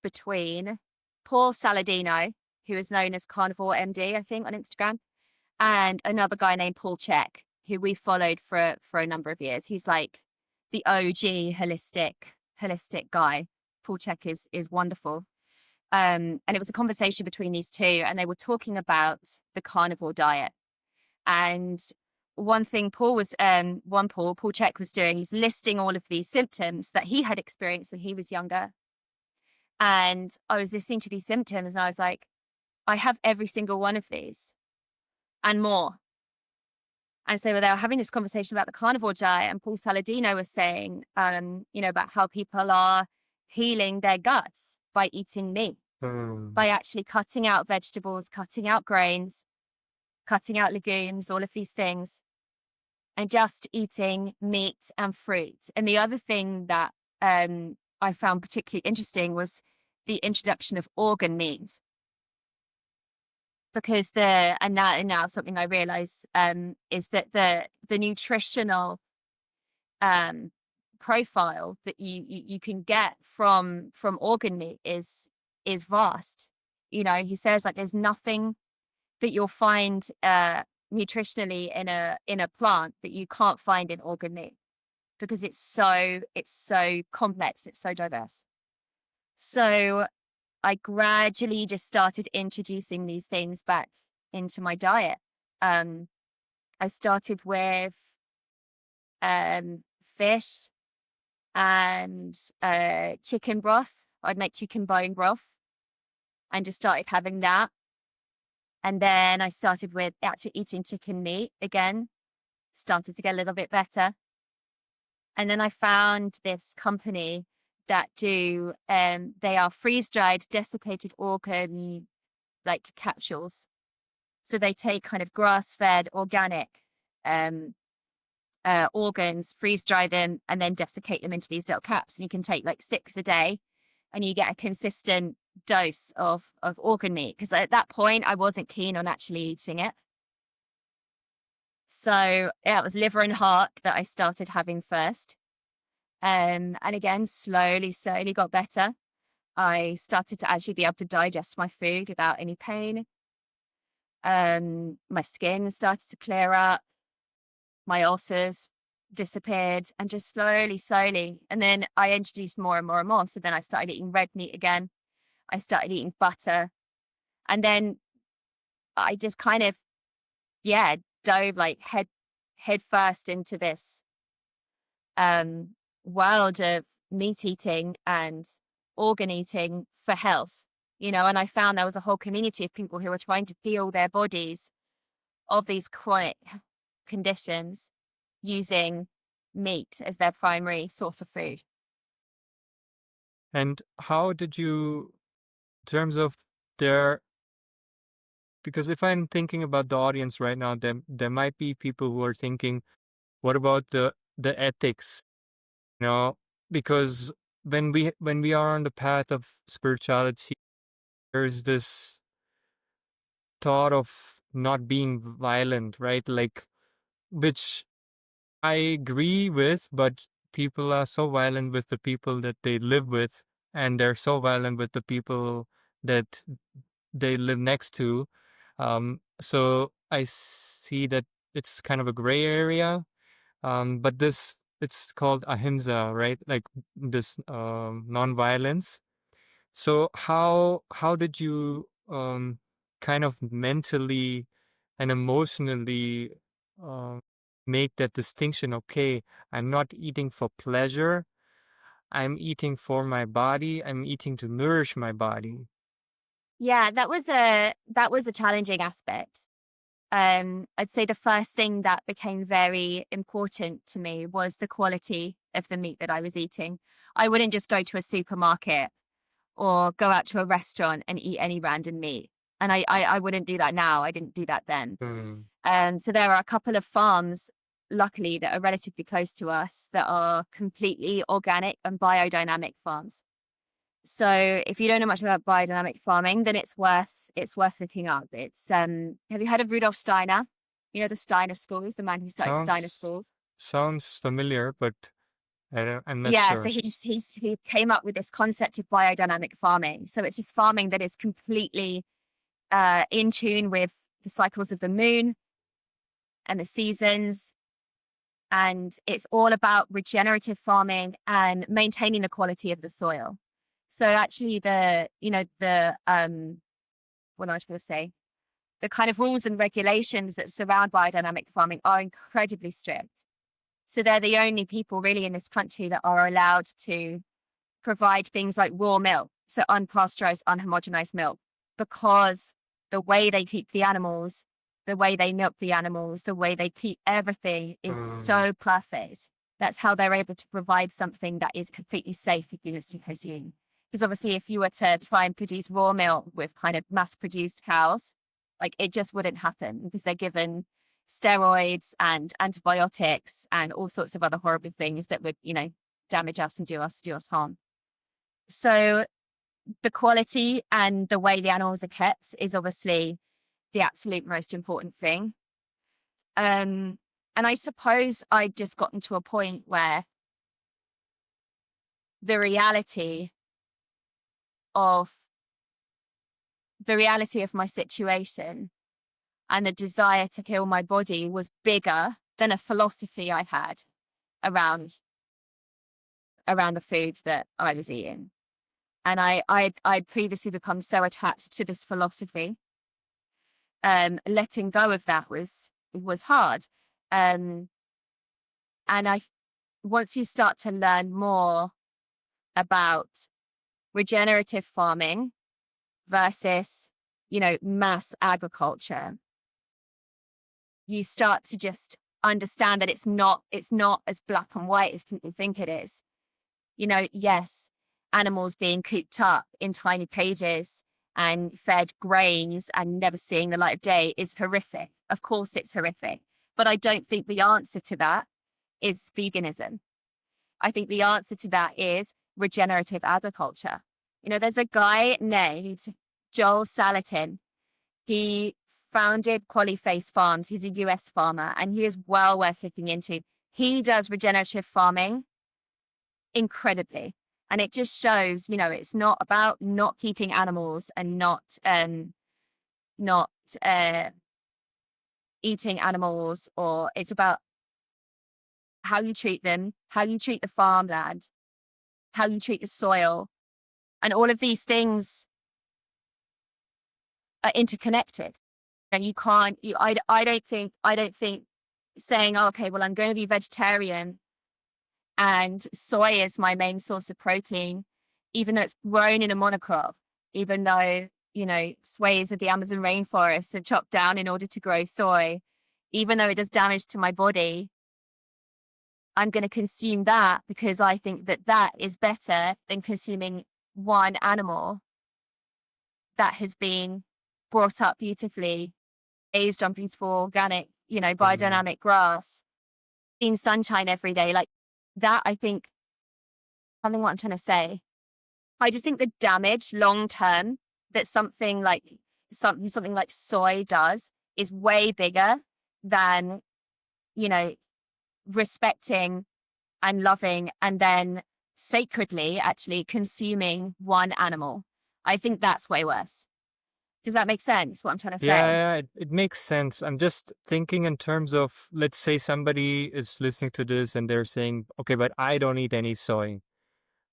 between Paul Saladino, who is known as Carnivore MD, I think, on Instagram, and another guy named Paul Chek, who we followed for a number of years. He's like the OG holistic guy. Paul Chek is wonderful. And it was a conversation between these two, and they were talking about the carnivore diet. And one thing Paul Chek was doing, he's listing all of these symptoms that he had experienced when he was younger. And I was listening to these symptoms and I was like, I have every single one of these and more. And so they were having this conversation about the carnivore diet, and Paul Saladino was saying, about how people are healing their guts by eating meat, by actually cutting out vegetables, cutting out grains, cutting out legumes, all of these things, and just eating meat and fruit. And the other thing that I found particularly interesting was the introduction of organ meat. Because now something I realize is that the nutritional profile that you can get from organ meat is vast. He says, like, there's nothing that you'll find nutritionally in a plant that you can't find in organ meat, because it's so complex, it's so diverse. So I gradually just started introducing these things back into my diet. I started with fish and chicken broth. I'd make chicken bone broth and just started having that. And then I started with actually eating chicken meat again, started to get a little bit better. And then I found this company that they are freeze-dried desiccated organ, like, capsules. So they take kind of grass-fed organic organs, freeze-dry them, and then desiccate them into these little caps. And you can take like 6 a day, and you get a consistent dose of organ meat. Because at that point, I wasn't keen on actually eating it. So yeah, it was liver and heart that I started having first. And again, slowly got better. I started to actually be able to digest my food without any pain. My skin started to clear up. My ulcers disappeared, and just slowly. And then I introduced more and more and more. So then I started eating red meat again. I started eating butter. And then I just kind of, dove like head first into this world of meat eating and organ eating for health, and I found there was a whole community of people who were trying to heal their bodies of these chronic conditions using meat as their primary source of food. And how did you, in terms of their, because if I'm thinking about the audience right now, there might be people who are thinking, what about the ethics? Because when we are on the path of spirituality, there's this thought of not being violent, right? Like, which I agree with, but people are so violent with the people that they live with, and they're so violent with the people that they live next to. So I see that it's kind of a gray area. But it's called ahimsa, right? Like this non-violence. So how did you kind of mentally and emotionally uh, make that distinction? Okay, I'm not eating for pleasure. I'm eating for my body. I'm eating to nourish my body. Yeah, that was a challenging aspect. I'd say the first thing that became very important to me was the quality of the meat that I was eating. I wouldn't just go to a supermarket or go out to a restaurant and eat any random meat. And I wouldn't do that now. I didn't do that then. So there are a couple of farms, luckily, that are relatively close to us that are completely organic and biodynamic farms. So if you don't know much about biodynamic farming, then it's worth looking up. It's have you heard of Rudolf Steiner? You know the Steiner schools, the man who started Steiner Sounds schools. sounds familiar, but I'm not Yeah, so sure. he came up with this concept of biodynamic farming. So it's just farming that is completely in tune with the cycles of the moon and the seasons, and it's all about regenerative farming and maintaining the quality of the soil. So actually, what am I going to say? The kind of rules and regulations that surround biodynamic farming are incredibly strict. So they're the only people really in this country that are allowed to provide things like raw milk, so unpasteurized, unhomogenized milk, because the way they keep the animals, the way they milk the animals, the way they keep everything is Mm. so perfect. That's how they're able to provide something that is completely safe for humans to consume. Because obviously, if you were to try and produce raw milk with kind of mass-produced cows, like it just wouldn't happen because they're given steroids and antibiotics and all sorts of other horrible things that would, damage us and do us harm. So the quality and the way the animals are kept is obviously the absolute most important thing. And I suppose I'd just gotten to a point where the reality of my situation and the desire to kill my body was bigger than a philosophy I had around the food that I was eating. And I'd previously become so attached to this philosophy. Letting go of that was hard. And once you start to learn more about regenerative farming versus, mass agriculture, you start to just understand that it's not as black and white as people think it is. Yes, animals being cooped up in tiny cages and fed grains and never seeing the light of day is horrific. Of course, it's horrific. But I don't think the answer to that is veganism. I think the answer to that is regenerative agriculture. There's a guy named Joel Salatin. He founded Qualiface Farms. He's a US farmer and he is well worth looking into. He does regenerative farming incredibly. And it just shows, it's not about not keeping animals and not eating animals, or it's about how you treat them, how you treat the farmland, how you treat the soil, and all of these things are interconnected. And you can't, I don't think saying, oh, okay, well, I'm going to be vegetarian and soy is my main source of protein, even though it's grown in a monocrop, even though, swathes of the Amazon rainforest are chopped down in order to grow soy, even though it does damage to my body, I'm going to consume that because I think that that is better than consuming one animal that has been brought up beautifully, raised on beautiful, organic, Mm. biodynamic grass, in sunshine every day. Like that, I think, something what I'm trying to say. I just think the damage long term that something like soy does is way bigger than, respecting and loving and then sacredly actually consuming one animal. I think that's way worse. Does that make sense, what I'm trying to Yeah, say? yeah, it makes sense. I'm just thinking in terms of, let's say somebody is listening to this and they're saying, okay, but I don't eat any soy.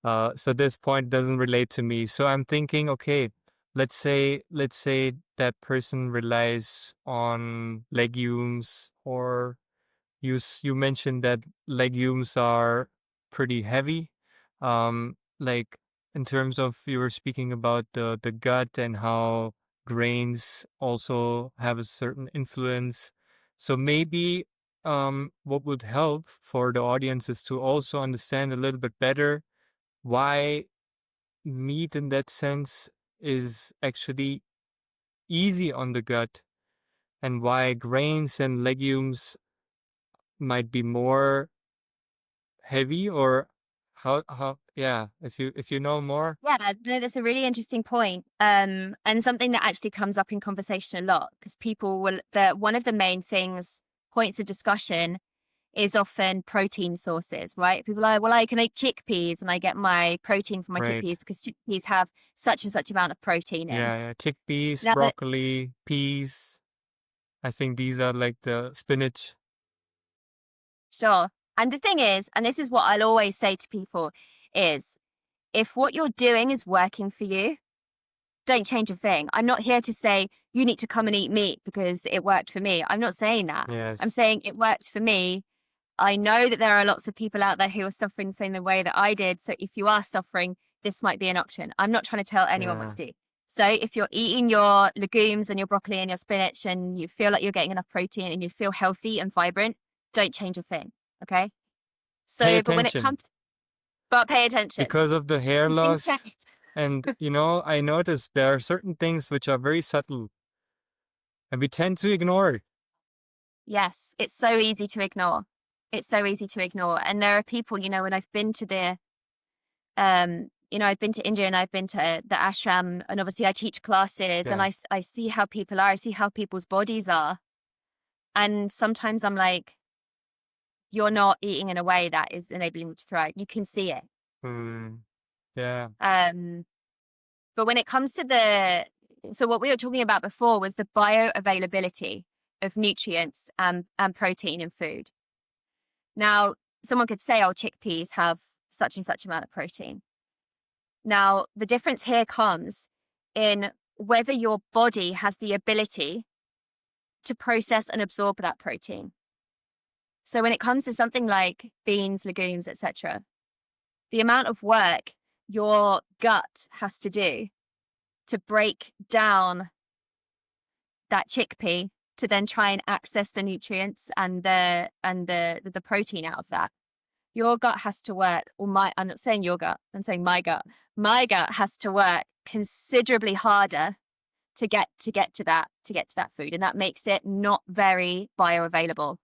So this point doesn't relate to me. So I'm thinking, okay, let's say that person relies on legumes, or you mentioned that legumes are pretty heavy. Like in terms of, you were speaking about the gut and how grains also have a certain influence. So maybe what would help for the audience is to also understand a little bit better why meat in that sense is actually easy on the gut, and why grains and legumes might be more heavy, or Yeah, if you know more. Yeah, no, that's a really interesting point. And something that actually comes up in conversation a lot because people will, one of the main points of discussion is often protein sources, right? People are like, well, I can eat chickpeas and I get my protein from my Right. chickpeas because chickpeas have such and such amount of protein in. Yeah, chickpeas, Now, broccoli, peas. I think these are like the spinach. sure. And the thing is, and this is what I'll always say to people, is if what you're doing is working for you, don't change a thing. I'm not here to say you need to come and eat meat because it worked for me. I'm not saying that. I'm Yes. saying it worked for me. I know that there are lots of people out there who are suffering the same way that I did. So if you are suffering, this might be an option. I'm not trying to tell anyone what Yeah. to do. So if you're eating your legumes and your broccoli and your spinach and you feel like you're getting enough protein and you feel healthy and vibrant, don't change a thing. Okay. Pay So, but when it attention. comes, but pay attention. Because of the hair These things loss, change. and I noticed there are certain things which are very subtle, and we tend to ignore it. Yes, it's so easy to ignore. It's so easy to ignore. And there are people, when I've been to I've been to India and I've been to the ashram, and obviously I teach classes and Yeah. I see how people are, I see how people's bodies are. And sometimes I'm like, you're not eating in a way that is enabling you to thrive. You can see it. Yeah. But when it comes to so what we were talking about before was the bioavailability of nutrients and protein in food. Now, someone could say, oh, chickpeas have such and such amount of protein. Now, the difference here comes in whether your body has the ability to process and absorb that protein. So when it comes to something like beans, legumes, etc., the amount of work your gut has to do to break down that chickpea to then try and access the nutrients and the protein out of that. Your gut has to work, I'm not saying your gut, I'm saying my gut. My gut has to work considerably harder to get to that food. And that makes it not very bioavailable.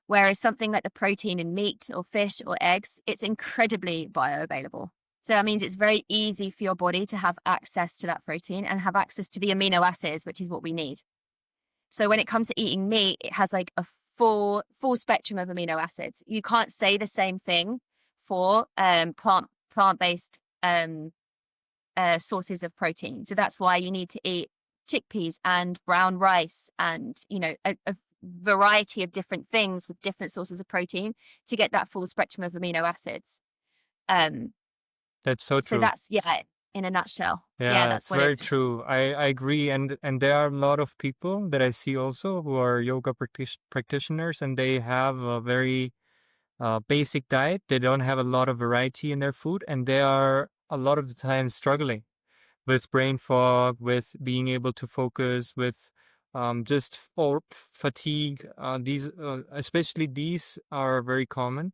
Whereas something like the protein in meat or fish or eggs, it's incredibly bioavailable. So that means it's very easy for your body to have access to that protein and have access to the amino acids, which is what we need. So when it comes to eating meat, it has like a full spectrum of amino acids. You can't say the same thing for plant-based sources of protein. So that's why you need to eat chickpeas and brown rice and a variety of different things with different sources of protein to get that full spectrum of amino acids. That's so So true. that's in a nutshell. Yeah, Yeah, that's it's what it very is. true. I agree, and there are a lot of people that I see also who are yoga practitioners, and they have a very basic diet. They don't have a lot of variety in their food, and they are a lot of the time struggling with brain fog, with being able to focus, with just or fatigue. Especially these are very common.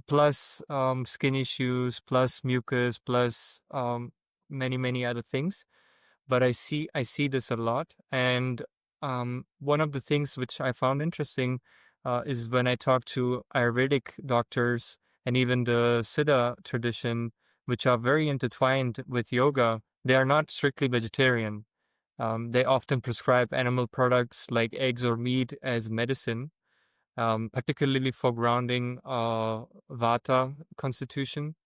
Plus skin issues, plus mucus, plus many other things. But I see this a lot, and one of the things which I found interesting is when I talk to Ayurvedic doctors and even the Siddha tradition, which are very intertwined with yoga. They are not strictly vegetarian. They often prescribe animal products like eggs or meat as medicine, particularly for grounding vata constitution.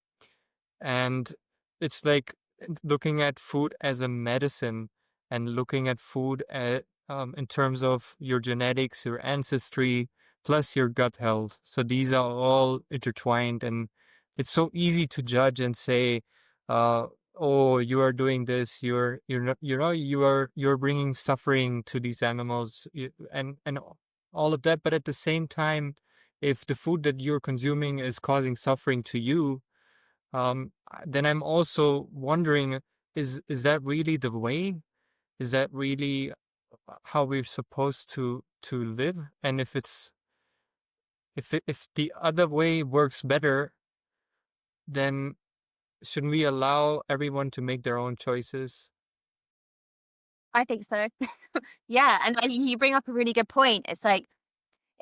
And it's like looking at food as a medicine and looking at food in terms of your genetics, your ancestry, plus your gut health. So these are all intertwined, and it's so easy to judge and say, "Oh, you are doing this. You're not. You're bringing suffering to these animals, and all of that." But at the same time, if the food that you're consuming is causing suffering to you, then I'm also wondering, is that really the way? Is that really how we're supposed to live? And if the other way works better, then shouldn't we allow everyone to make their own choices? I think so. Yeah, and you bring up a really good point. It's like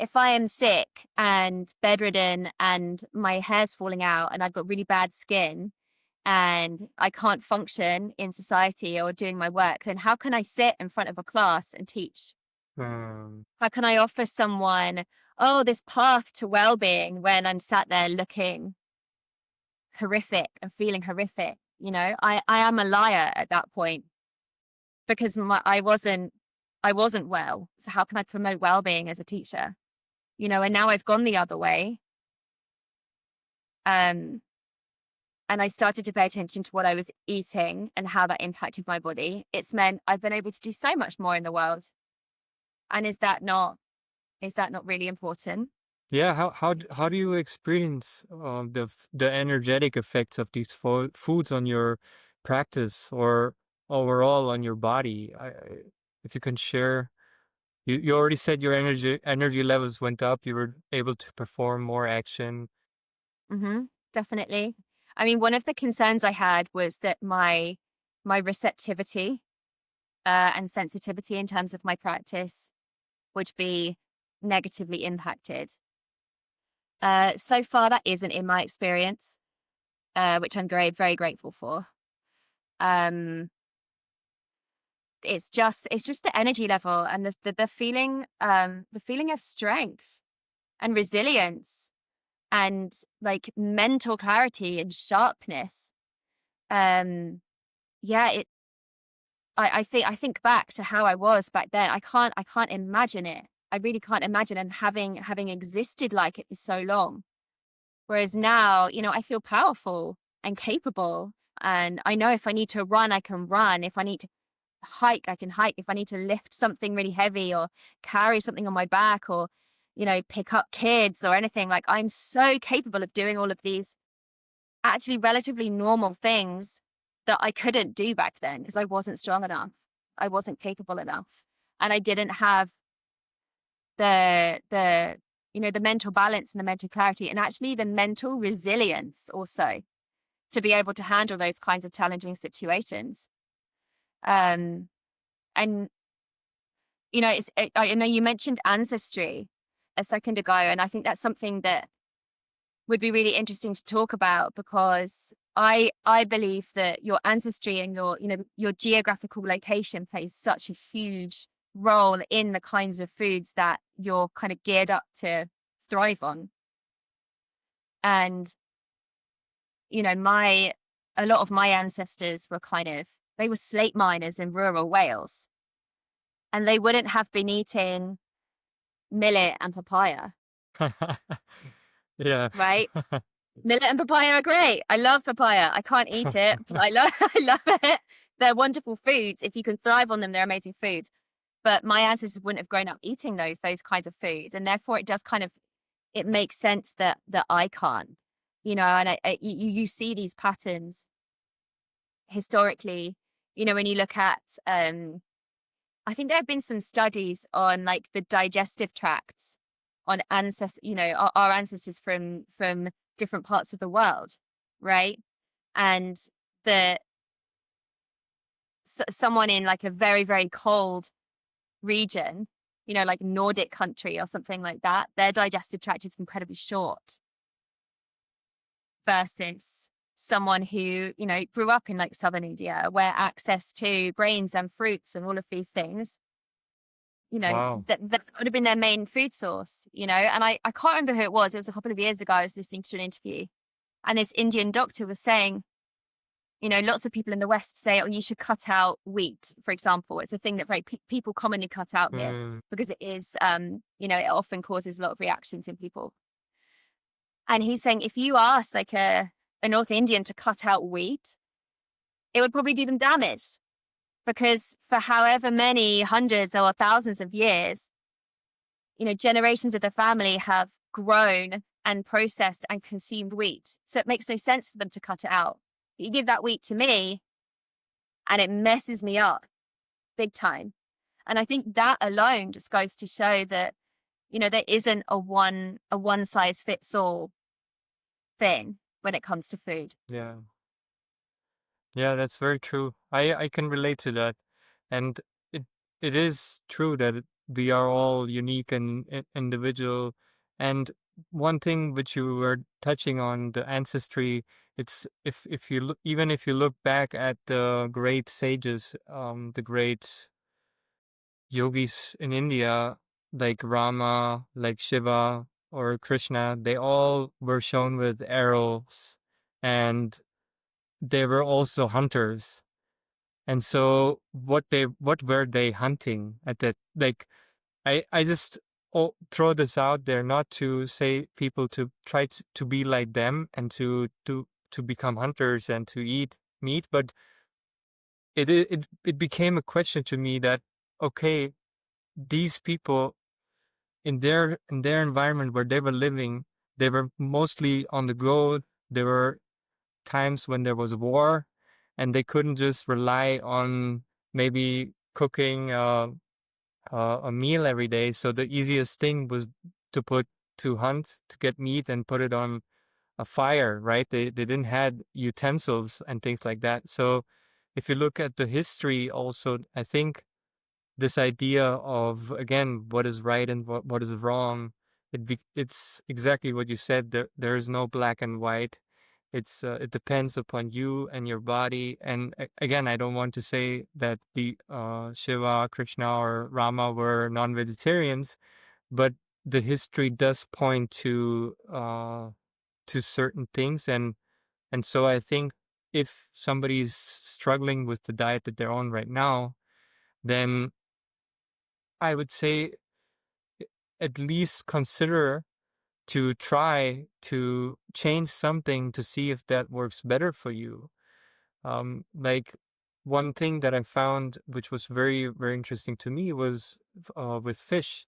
if I am sick and bedridden and my hair's falling out and I've got really bad skin and I can't function in society or doing my work, then how can I sit in front of a class and teach? Um, How can I offer someone, oh, this path to well-being when I'm sat there looking horrific and feeling horrific? You know, I am a liar at that point because I wasn't well. So how can I promote well-being as a teacher? You know, and now I've gone the other way. Um, and I started to pay attention to what I was eating and how that impacted my body. It's meant I've been able to do so much more in the world. And is that not really important? yeah, how do you experience the energetic effects of these foods on your practice or overall on your body? If you can share, you already said your energy levels went up. You were able to perform more action. Mm-hmm, definitely. I mean, one of the concerns I had was that my receptivity and sensitivity in terms of my practice would be negatively impacted. So far, that isn't in my experience, which I'm very, very grateful for. It's just the energy level and the feeling of strength and resilience and like mental clarity and sharpness. Yeah, I think back to how I was back then. I can't imagine it. I really can't imagine, and having existed like it for so long. Whereas now, you know, I feel powerful and capable, and I know if I need to run, I can run. If I need to hike, I can hike. If I need to lift something really heavy or carry something on my back or, you know, pick up kids or anything, like I'm so capable of doing all of these actually relatively normal things that I couldn't do back then because I wasn't strong enough. I wasn't capable enough. And I didn't have the you know, the mental balance and the mental clarity and actually the mental resilience also to be able to handle those kinds of challenging situations. And you know, I know you mentioned ancestry a second ago, and I think that's something that would be really interesting to talk about because I believe that your ancestry and your, you know, your geographical location plays such a huge role in the kinds of foods that you're kind of geared up to thrive on. And, you know, a lot of my ancestors were they were slate miners in rural Wales, and they wouldn't have been eating millet and papaya, Yeah. right? Millet and papaya are great. I love papaya. I can't eat it, but I love it. They're wonderful foods. If you can thrive on them, they're amazing foods. But my ancestors wouldn't have grown up eating those kinds of foods, and therefore it does it makes sense that I can't, you know. And you see these patterns historically, you know, when you look at I think there have been some studies on like the digestive tracts on ancestors, you know, our ancestors from different parts of the world, right? And the someone in like a very, very cold region, you know, like Nordic country or something like that, their digestive tract is incredibly short versus someone who, you know, grew up in like southern India where access to grains and fruits and all of these things, you know, Wow. that would have been their main food source, you know. And I can't remember who it was. It was a couple of years ago. I was listening to an interview and this Indian doctor was saying, you know, lots of people in the West say, oh, you should cut out wheat, for example. It's a thing that people commonly cut out here Mm. because it is, you know, it often causes a lot of reactions in people. And he's saying if you ask like a North Indian to cut out wheat, it would probably do them damage because for however many hundreds or thousands of years, you know, generations of the family have grown and processed and consumed wheat. So it makes no sense for them to cut it out. You give that wheat to me and it messes me up big time. And I think that alone just goes to show that, you know, there isn't a one size fits all thing when it comes to food. Yeah. Yeah, that's very true. I can relate to that. And it it is true that we are all unique and individual. And one thing which you were touching on, the ancestry, it's if you look, even if you look back at the great sages, the great yogis in India, like Rama, like Shiva or Krishna, they all were shown with arrows, and they were also hunters. And so what were they hunting at that? Like, I just throw this out there, not to say people to try to be like them and to become hunters and to eat meat, but it became a question to me that, okay, these people in their environment where they were living, they were mostly on the go. There were times when there was war, and they couldn't just rely on maybe cooking a meal every day. So the easiest thing was to hunt, to get meat and put it on a fire, right? They didn't had utensils and things like that. So if you look at the history also, I think this idea of, again, what is right and what is wrong, it's exactly what you said. There is no black and white. It depends upon you and your body. And again, I don't want to say that the Shiva, Krishna, or Rama were non-vegetarians, but the history does point to certain things. And so I think if somebody's struggling with the diet that they're on right now, then I would say at least consider to try to change something to see if that works better for you. Like, one thing that I found, which was very, very interesting to me, was with fish.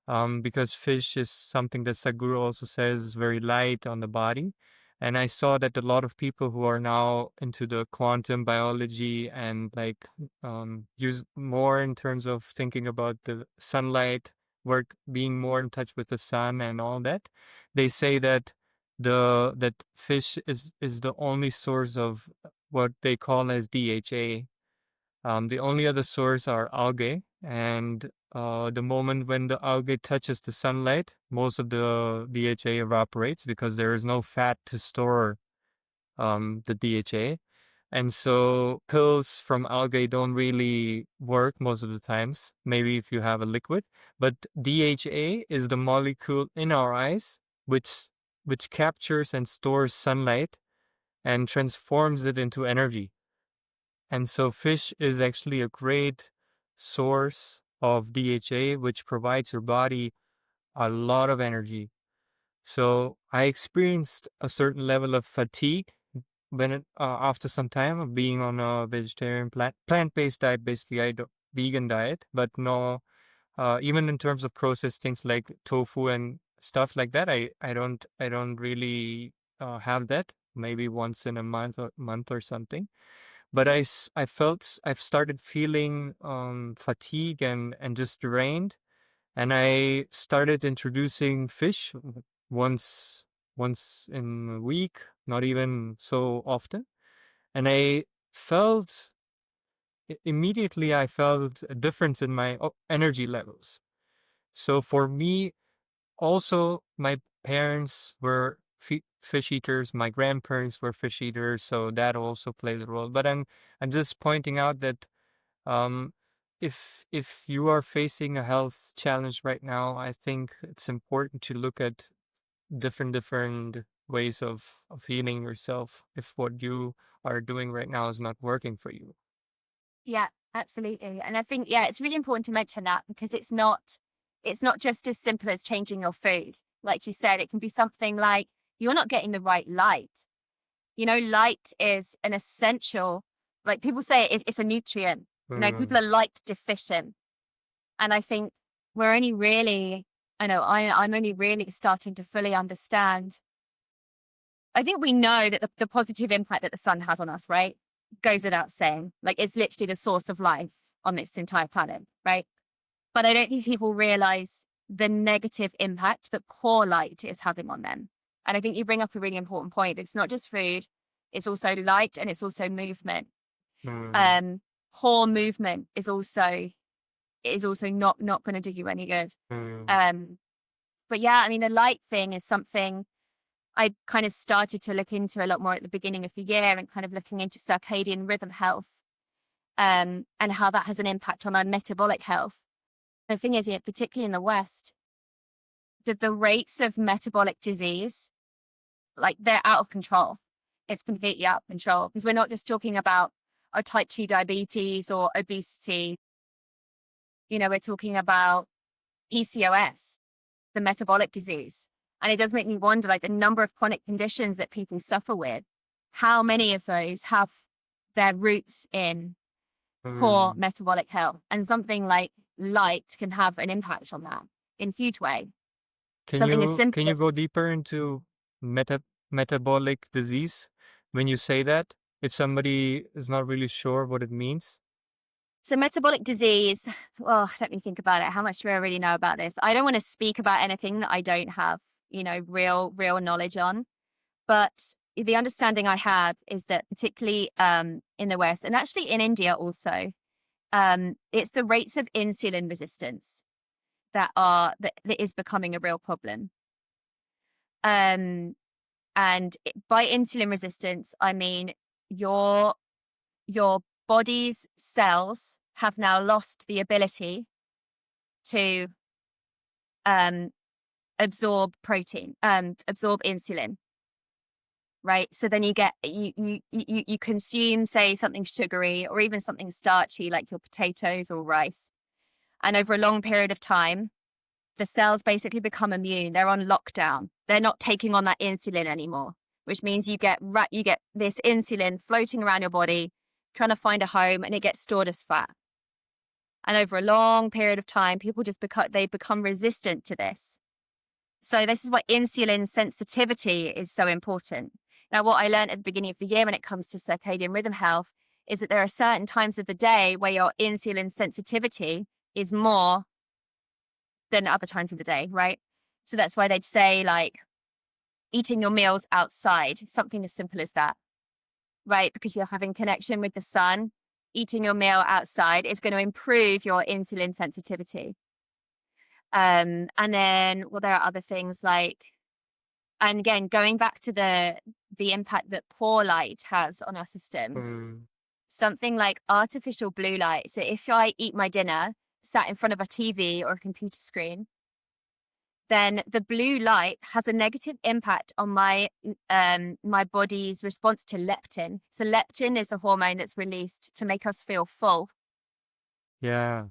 Because fish is something that Sadhguru also says is very light on the body. And I saw that a lot of people who are now into the quantum biology and like use more in terms of thinking about the sunlight, work being more in touch with the sun and all that, they say that that fish is the only source of what they call as DHA. The only other source are algae, and the moment when the algae touches the sunlight, most of the DHA evaporates because there is no fat to store the DHA. And so pills from algae don't really work most of the times, maybe if you have a liquid. But DHA is the molecule in our eyes which captures and stores sunlight and transforms it into energy. And so fish is actually a great source of DHA, which provides your body a lot of energy. So I experienced a certain level of fatigue after some time of being on a vegetarian plant-based diet, basically vegan diet, but no, even in terms of processed things like tofu and stuff like that, I don't really have that. Maybe once in a month or something. But I've started feeling fatigue and just drained, and I started introducing fish once in a week, not even so often. And felt immediately I felt a difference in my energy levels. So for me, also, my parents were fish eaters. My grandparents were fish eaters, so that also played a role. But I'm just pointing out that um, if you are facing a health challenge right now, I think it's important to look at different ways of healing yourself if what you are doing right now is not working for you. Yeah, absolutely. And I think, yeah, it's really important to mention that because it's not just as simple as changing your food. Like you said, it can be something like you're not getting the right light. Light is an essential, like people say it's a nutrient. People are light deficient. And I think we're only really, I know I'm only really starting to fully understand. I think we know that the positive impact that the sun has on us, right? Goes without saying. Like, it's literally the source of life on this entire planet, right? But I don't think people realize the negative impact that poor light is having on them. And I think you bring up a really important point. It's not just food, it's also light and it's also movement. Mm. Poor movement is also is also not going to do you any good. Mm. Um, but yeah, I mean, the light thing is something I kind of started to look into a lot more at the beginning of the year, and kind of looking into circadian rhythm health, and how that has an impact on our metabolic health. The thing is, yeah, particularly in the West, the rates of metabolic disease, like, they're out of control. It's completely out of control, because we're not just talking about our type 2 diabetes or obesity. We're talking about PCOS, the metabolic disease. And it does make me wonder, like, the number of chronic conditions that people suffer with, how many of those have their roots in poor Mm. metabolic health? And something like light can have an impact on that in a huge way. Can Something as you simple can you as, go deeper into metabolic disease when you say that? If somebody is not really sure what it means. so metabolic disease, well, let me think about it. How much do I really know about this? I don't want to speak about anything that I don't have, real knowledge on. But the understanding I have is that, particularly in the West, and actually in India also, it's the rates of insulin resistance that is becoming a real problem. And by insulin resistance, I mean your body's cells have now lost the ability to absorb insulin. Right. So then you consume, say, something sugary or even something starchy like your potatoes or rice. And over a long period of time, the cells basically become immune. They're on lockdown. They're not taking on that insulin anymore, which means you get this insulin floating around your body, trying to find a home, and it gets stored as fat. And over a long period of time, people just become resistant to this. So this is why insulin sensitivity is so important. Now, what I learned at the beginning of the year when it comes to circadian rhythm health is that there are certain times of the day where your insulin sensitivity is more than other times of the day, right? So that's why they'd say, like, eating your meals outside, something as simple as that, right? Because you're having connection with the sun, eating your meal outside is going to improve your insulin sensitivity. And then, well, there are other things like, and again, going back to the impact that poor light has on our system, Mm. something like artificial blue light. So if I eat my dinner sat in front of a TV or a computer screen, then the blue light has a negative impact on my body's response to leptin. So leptin is a hormone that's released to make us feel full, Yeah,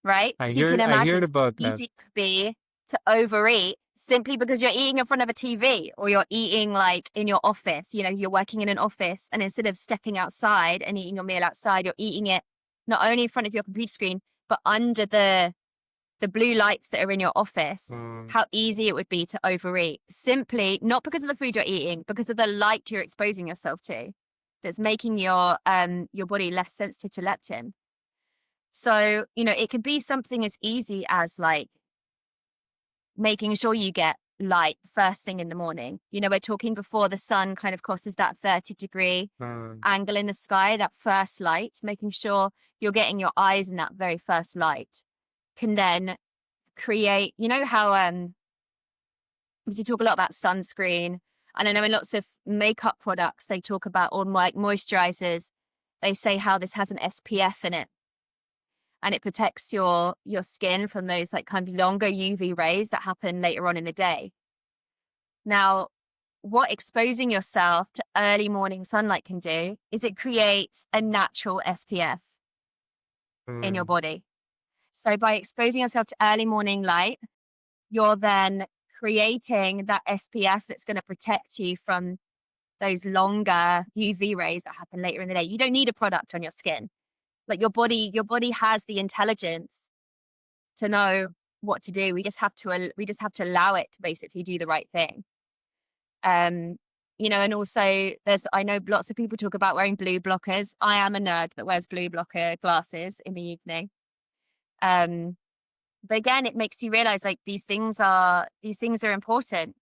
right? I So you can heard I imagine heard how about that. easy it could be to overeat simply because you're eating in front of a TV, or you're eating like in your office. You're working in an office, and instead of stepping outside and eating your meal outside, you're eating it not only in front of your computer screen, but under the blue lights that are in your office. Mm. How easy it would be to overeat, simply not because of the food you're eating, because of the light you're exposing yourself to, that's making your body less sensitive to leptin. So, it could be something as easy as, like, making sure you get light first thing in the morning. We're talking before the sun kind of crosses that 30-degree Mm. angle in the sky, that first light, making sure you're getting your eyes in that very first light can then create, how, because you talk a lot about sunscreen. And I know in lots of makeup products, they talk about, or like moisturizers, they say how this has an SPF in it. And it protects your skin from those, like, kind of longer UV rays that happen later on in the day. Now, what exposing yourself to early morning sunlight can do is it creates a natural SPF in your Mm. body. So by exposing yourself to early morning light, you're then creating that SPF that's going to protect you from those longer UV rays that happen later in the day. You don't need a product on your skin. Like, your body has the intelligence to know what to do. We just have to allow it to basically do the right thing. And also I know lots of people talk about wearing blue blockers. I am a nerd that wears blue blocker glasses in the evening. But again, it makes you realize, like, these things are important.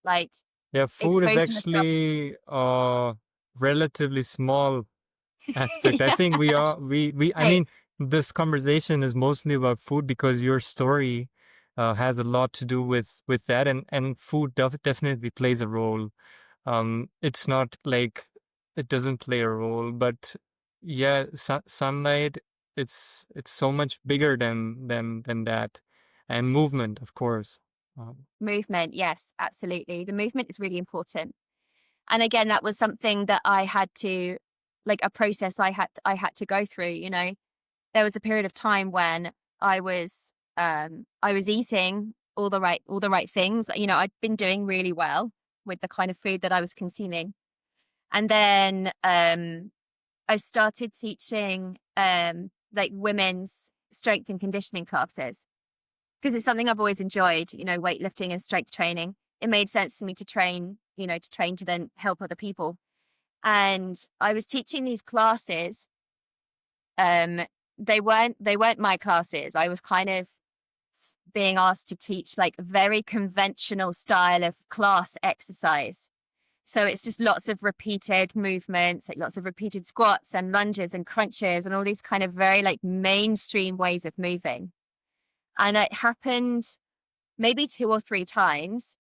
Like, Yeah, food is exposing yourself actually a relatively small to aspect. I think we yeah. are we I Hey, mean this conversation is mostly about food because your story has a lot to do with that, and food definitely plays a role. It's not like it doesn't play a role, but yeah, sunlight, it's so much bigger than that, and movement, of course. Movement, yes, absolutely. The movement is really important. And again, that was something that I had to, like a process I had to go through. You know, there was a period of time when I was eating all the right things. You know, I'd been doing really well with the kind of food that I was consuming, and then I started teaching like women's strength and conditioning classes because it's something I've always enjoyed. You know, weightlifting and strength training. It made sense for me to train. You know, to train to then help other people. And I was teaching these classes. They weren't my classes. I was kind of being asked to teach like a very conventional style of class exercise. So it's just lots of repeated movements, like lots of repeated squats and lunges and crunches and all these kind of very like mainstream ways of moving. And it happened maybe 2 or 3 times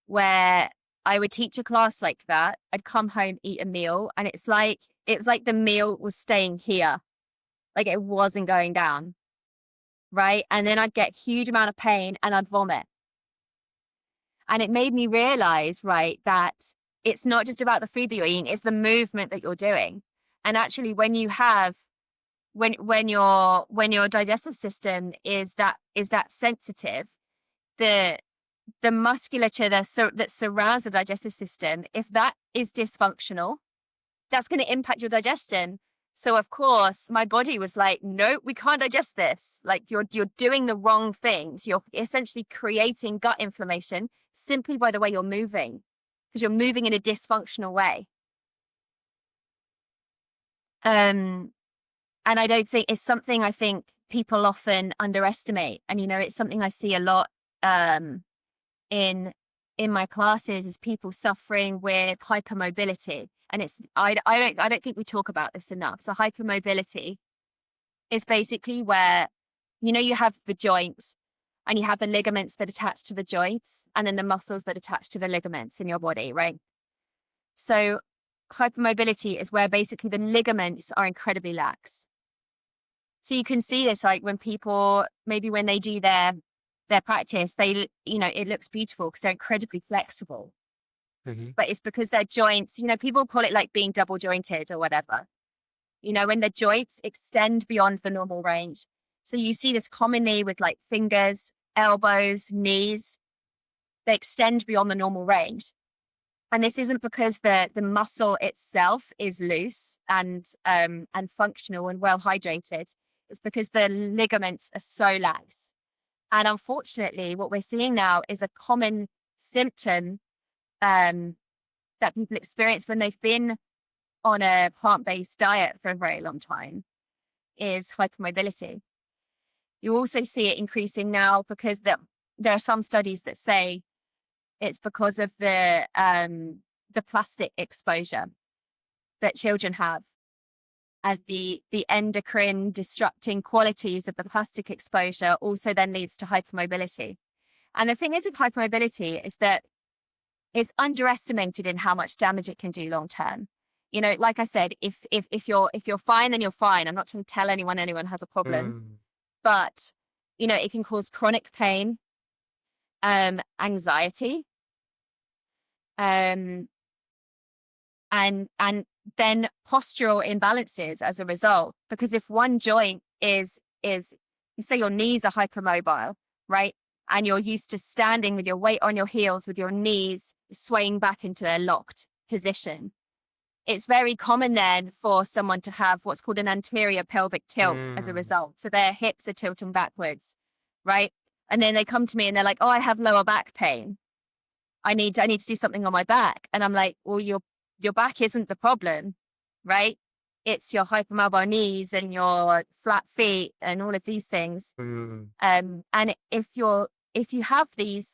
where I would teach a class like that. I'd come home, eat a meal, and it was like the meal was staying here. Like it wasn't going down. Right. And then I'd get huge amount of pain and I'd vomit. And it made me realize, right, that it's not just about the food that you're eating, it's the movement that you're doing. And actually when you have when your digestive system is that sensitive, the musculature that surrounds the digestive system, if that is dysfunctional, that's going to impact your digestion. So of course, my body was like, no, we can't digest this. Like you're doing the wrong things. You're essentially creating gut inflammation simply by the way you're moving, because you're moving in a dysfunctional way. And I don't think it's something I think people often underestimate. And, you know, it's something I see a lot in my classes is people suffering with hypermobility. And it's I don't think we talk about this enough. So hypermobility is basically where, you know, you have the joints and you have the ligaments that attach to the joints and then the muscles that attach to the ligaments in your body, right? So hypermobility is where basically the ligaments are incredibly lax. So you can see this like when people, maybe when they do their practice, they, you know, it looks beautiful because they're incredibly flexible. Mm-hmm. But it's because their joints, you know, people call it like being double jointed or whatever, you know, when the joints extend beyond the normal range. So you see this commonly with like fingers, elbows, knees, they extend beyond the normal range. And this isn't because the muscle itself is loose and functional and well hydrated. It's because the ligaments are so lax. And unfortunately, what we're seeing now is a common symptom that people experience when they've been on a plant-based diet for a very long time is hypermobility. You also see it increasing now because there are some studies that say it's because of the plastic exposure that children have, and the endocrine disrupting qualities of the plastic exposure also then leads to hypermobility. And the thing is with hypermobility is that it's underestimated in how much damage it can do long term. You know, like I said, if you're fine, then you're fine. I'm not trying to tell anyone has a problem, but you know, it can cause chronic pain, anxiety, and then postural imbalances as a result. Because if one joint is you say your knees are hypermobile, right? And you're used to standing with your weight on your heels with your knees swaying back into a locked position. It's very common then for someone to have what's called an anterior pelvic tilt as a result. So their hips are tilting backwards, right? And then they come to me and they're like, oh, I have lower back pain. I need to do something on my back. And I'm like, well, your back isn't the problem, right? It's your hypermobile knees and your flat feet and all of these things. And if you have these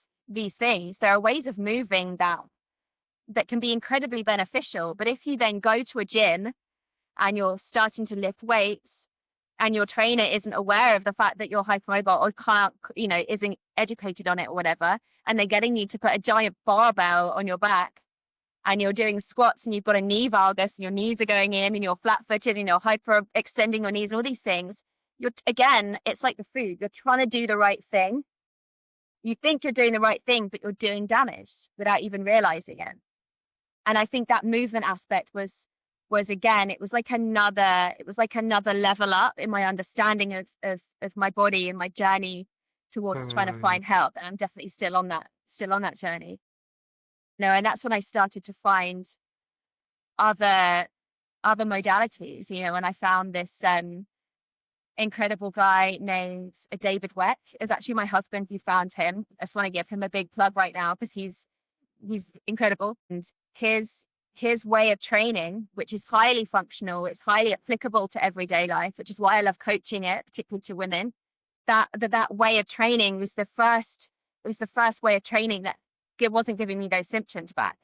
things, there are ways of moving that can be incredibly beneficial. But if you then go to a gym and you're starting to lift weights and your trainer isn't aware of the fact that you're hypermobile or can't, isn't educated on it or whatever, and they're getting you to put a giant barbell on your back and you're doing squats and you've got a knee valgus and your knees are going in and you're flat footed and you're hyper extending your knees and all these things, again, it's like the food. You're trying to do the right thing. You think you're doing the right thing, but you're doing damage without even realizing it. And I think that movement aspect was again, it was like another level up in my understanding of my body and my journey towards trying to find help. And I'm definitely still on that journey. And that's when I started to find other modalities, and I found this incredible guy named David Weck. Is actually my husband who found him. I just want to give him a big plug right now because he's incredible. And his way of training, which is highly functional, it's highly applicable to everyday life, which is why I love coaching it, particularly to women. That way of training was the first way of training that wasn't giving me those symptoms back.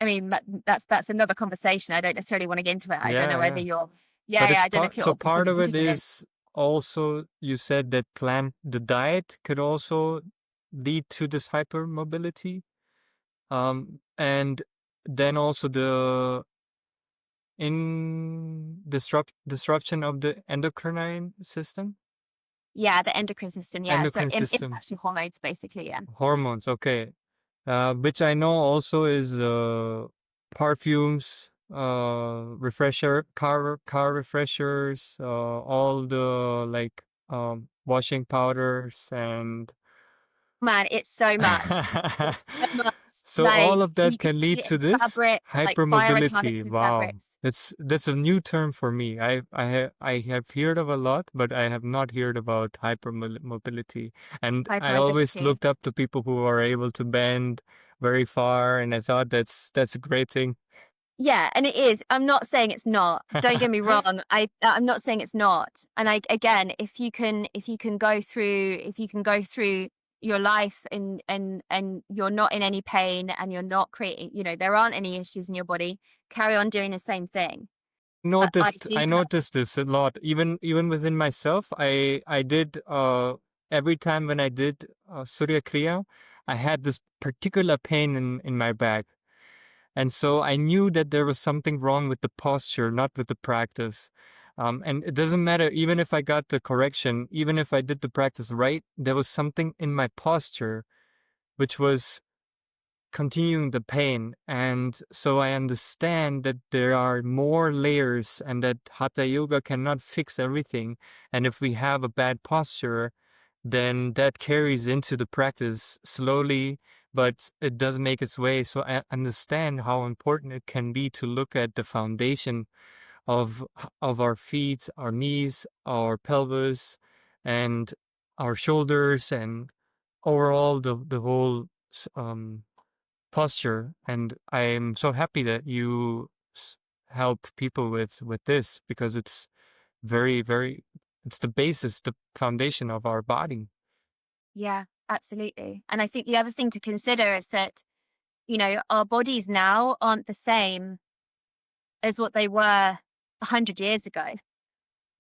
I mean, that's another conversation. I don't necessarily want to get into it. I don't know whether you're, I don't know if you're. So part of it is also, you said that the diet could also lead to this hypermobility. And then also the disruption of the endocrine system. Yeah, the endocrine system. Yeah, endocrine so system. impacting hormones, basically. Yeah. Hormones. Okay. Which I know also is perfumes, car refreshers, all the washing powders and. Man, it's so much. It's so much. So all of that can lead to this fabrics, hypermobility. Wow, fabrics. that's a new term for me. I have heard of a lot, but I have not heard about hypermobility. And I always looked up to people who are able to bend very far, and I thought that's a great thing. Yeah, and it is. I'm not saying it's not. Don't get me wrong. I'm not saying it's not. And again, if you can go through your life and you're not in any pain and you're not creating, there aren't any issues in your body, carry on doing the same thing. I noticed this a lot, even within myself. I did every time when I did Surya Kriya, I had this particular pain in my back. And so I knew that there was something wrong with the posture, not with the practice. And it doesn't matter, even if I got the correction, even if I did the practice right, there was something in my posture which was continuing the pain. And so I understand that there are more layers and that Hatha Yoga cannot fix everything. And if we have a bad posture, then that carries into the practice slowly, but it does make its way. So I understand how important it can be to look at the foundation of our feet, our knees, our pelvis, and our shoulders, and overall the whole posture. And I'm so happy that you help people with this, because it's very, very, it's the basis, the foundation of our body. Yeah, absolutely. And I think the other thing to consider is that, our bodies now aren't the same as what they were 100 years ago.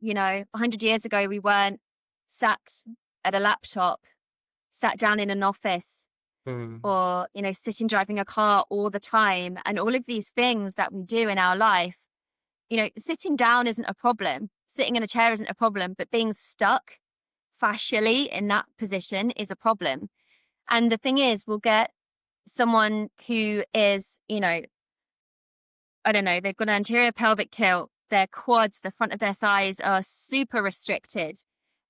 100 years ago, we weren't sat at a laptop, sat down in an office, or, sitting driving a car all the time. And all of these things that we do in our life, sitting down isn't a problem. Sitting in a chair isn't a problem, but being stuck fascially in that position is a problem. And the thing is, we'll get someone who is, I don't know, they've got an anterior pelvic tilt, their quads, the front of their thighs are super restricted.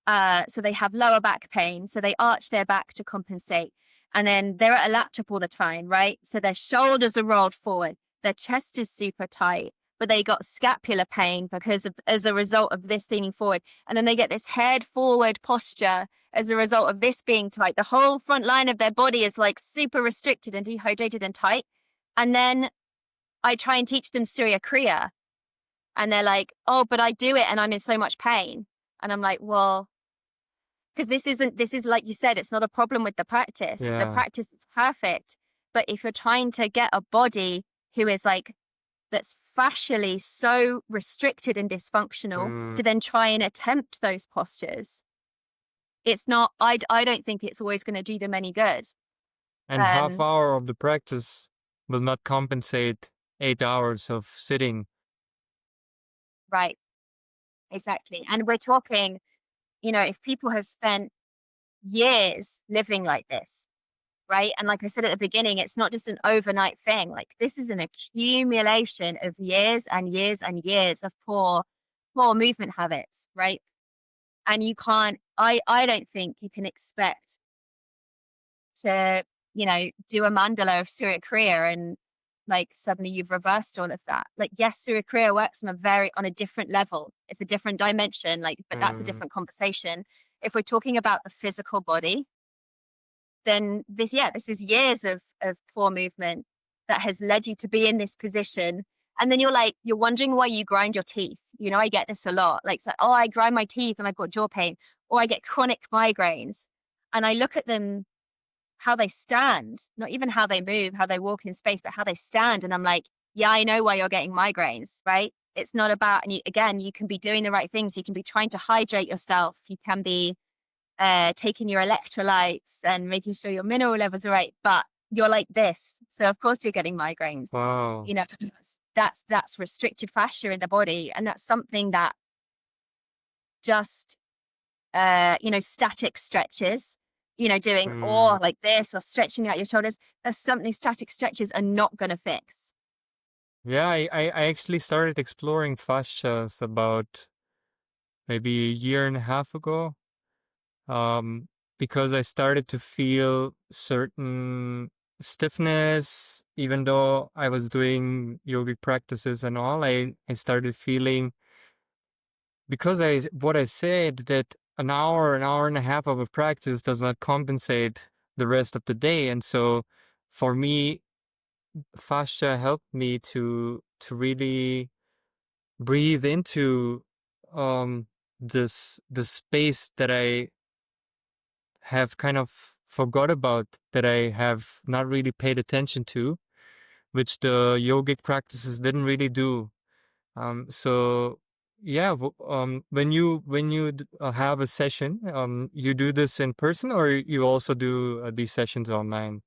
So they have lower back pain. So they arch their back to compensate. And then they're at a laptop all the time, right? So their shoulders are rolled forward. Their chest is super tight, but they got scapular pain as a result of this leaning forward. And then they get this head forward posture as a result of this being tight. The whole front line of their body is like super restricted and dehydrated and tight. And then I try and teach them Surya Kriya. And they're like, oh, but I do it and I'm in so much pain. And I'm like, well, because this is like you said, it's not a problem with the practice. Yeah. The practice is perfect. But if you're trying to get a body who is like that's fascially so restricted and dysfunctional Mm. to then try and attempt those postures, it's not, I don't think it's always going to do them any good. And half Um, hour of the practice will not compensate 8 hours of sitting. right, exactly. And we're talking, if people have spent years living like this, right? And like I said at the beginning, it's not just an overnight thing. Like this is an accumulation of years and years and years of poor movement habits, right? And you can't, I don't think you can expect to, do a mandala of Surya Kriya and like suddenly you've reversed all of that. Like, yes, Surya Kriya works on a different level. It's a different dimension, like, but that's a Mm. different conversation. If we're talking about the physical body, then this is years of poor movement that has led you to be in this position. And then you're wondering why you grind your teeth. I get this a lot. Like, it's like, oh, I grind my teeth and I've got jaw pain, or I get chronic migraines. And I look at them, how they stand, not even how they move, how they walk in space, but how they stand. And I'm like, yeah, I know why you're getting migraines, right? It's not about, and you can be doing the right things. You can be trying to hydrate yourself. You can be taking your electrolytes and making sure your mineral levels are right, but you're like this. So of course you're getting migraines. Wow. That's restricted fascia in the body. And that's something that just, static stretches, doing Mm. or like this or stretching out your shoulders. That's something static stretches are not going to fix. Yeah, I actually started exploring fascias about maybe a year and a half ago. Um, because I started to feel certain stiffness, even though I was doing yogic practices and all, I started feeling, because what I said, that an hour and a half of a practice does not compensate the rest of the day. And so for me, fascia helped me to really breathe into this space that I have kind of forgot about, that I have not really paid attention to, which the yogic practices didn't really do. So yeah, when you have a session, you do this in person, or you also do these sessions online?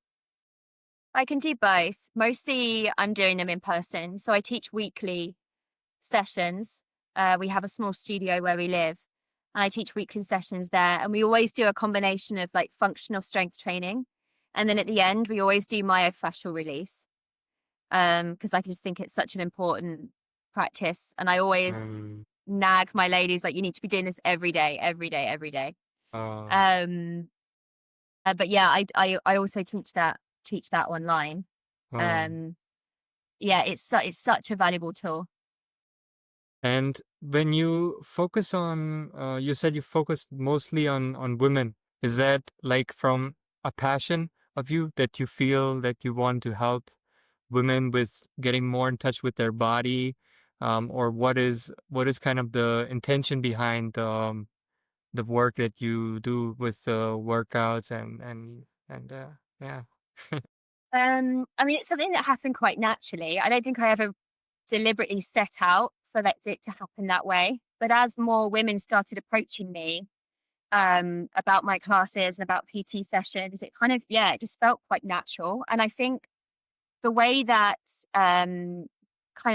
I can do both. Mostly I'm doing them in person. So I teach weekly sessions. We have a small studio where we live, and I teach weekly sessions there. And we always do a combination of like functional strength training. And then at the end, we always do myofascial release. Because I just think it's such an important practice. And I always Um, nag my ladies, like, you need to be doing this every day, every day, every day. uh, Um, but yeah, I also teach that online. um, Um, yeah, it's such a valuable tool. and when you focus on, you said you focused mostly on women. Is that like from a passion of you, that you feel that you want to help women with getting more in touch with their body, or what is kind of the intention behind the work that you do with workouts and yeah. I mean, it's something that happened quite naturally. I don't think I ever deliberately set out for it to happen that way. But as more women started approaching me about my classes and about PT sessions, it kind of, yeah, it just felt quite natural. And I think the way that kind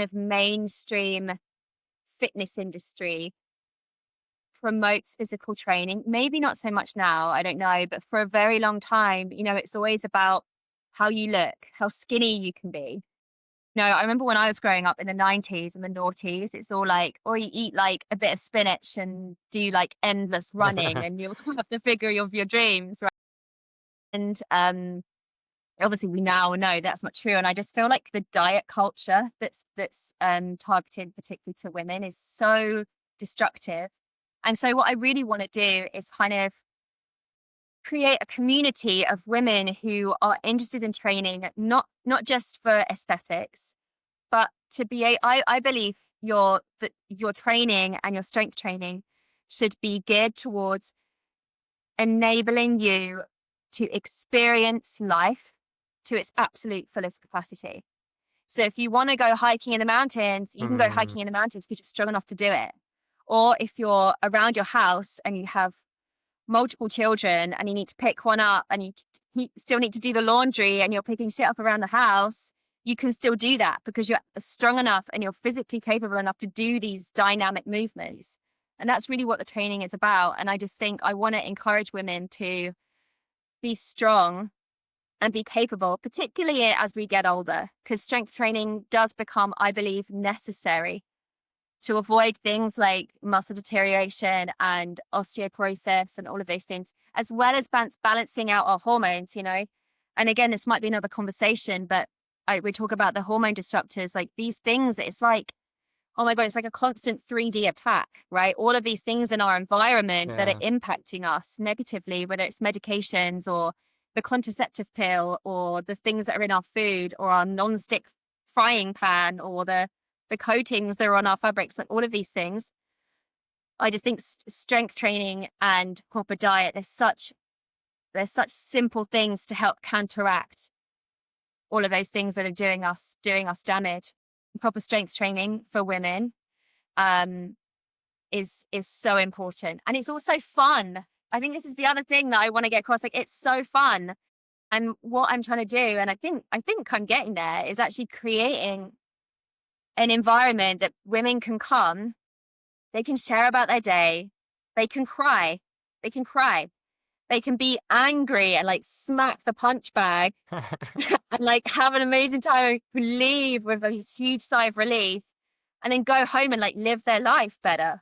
of mainstream fitness industry promotes physical training, maybe not so much now, I don't know, but for a very long time, it's always about how you look, how skinny you can be. No, I remember when I was growing up in the 90s and the noughties, it's all like, or you eat like a bit of spinach and do like endless running and you'll have the figure of your dreams, right? And obviously we now know that's not true. And I just feel like the diet culture that's targeted particularly to women is so destructive. And so what I really want to do is kind of create a community of women who are interested in training, not just for aesthetics, but to be I believe your training and your strength training should be geared towards enabling you to experience life to its absolute fullest capacity. So if you want to go hiking in the mountains, you can go hiking in the mountains because you're strong enough to do it. Or if you're around your house and you have multiple children and you need to pick one up and you still need to do the laundry and you're picking shit up around the house, you can still do that because you're strong enough and you're physically capable enough to do these dynamic movements. And that's really what the training is about. And I just think I want to encourage women to be strong and be capable, particularly as we get older, because strength training does become, I believe, necessary to avoid things like muscle deterioration and osteoporosis and all of those things, as well as balancing out our hormones, you know. And again, this might be another conversation, but we talk about the hormone disruptors, like these things, it's like, oh my God, it's like a constant 3D attack, right? All of these things in our environment that are impacting us negatively, whether it's medications or the contraceptive pill or the things that are in our food or our non-stick frying pan or the coatings that are on our fabrics, like all of these things. I just think strength training and proper diet, there's such simple things to help counteract all of those things that are doing us damage. Proper strength training for women is so important. And it's also fun. I think this is the other thing that I want to get across. Like, it's so fun. And what I'm trying to do, and I think I'm getting there, is actually creating an environment that women can come, they can share about their day, they can cry, they can be angry and like smack the punch bag and like have an amazing time and leave with a huge sigh of relief and then go home and like live their life better.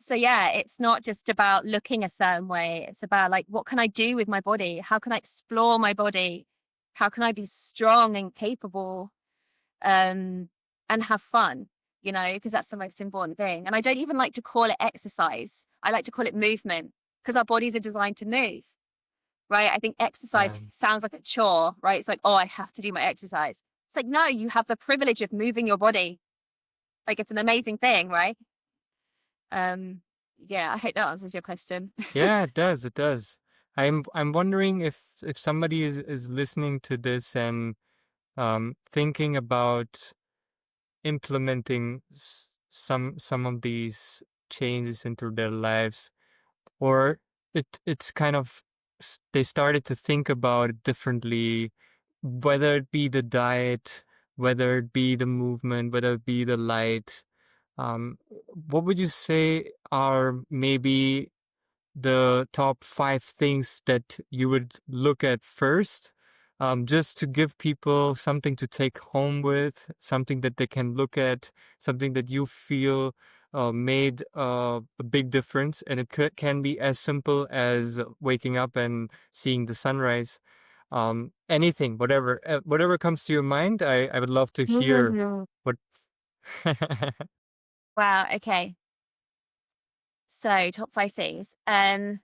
So yeah, it's not just about looking a certain way. It's about like, what can I do with my body? How can I explore my body? How can I be strong and capable and have fun, you know, because that's the most important thing. And I don't even like to call it exercise. I like to call it movement because our bodies are designed to move, right? I think exercise sounds like a chore, right? It's like, oh, I have to do my exercise. It's like, no, you have the privilege of moving your body. Like, it's an amazing thing, right? Yeah, I hope that answers your question. Yeah, it does. It does. I'm wondering if somebody is listening to this and thinking about implementing some of these changes into their lives, or it's kind of they started to think about it differently, whether it be the diet, whether it be the movement, whether it be the light. What would you say are maybe the top 5 things that you would look at first, just to give people something to take home with, something that they can look at, something that you feel made a big difference? And it can be as simple as waking up and seeing the sunrise. Anything, whatever comes to your mind. I would love to hear what. Wow. Okay. So top 5 things. I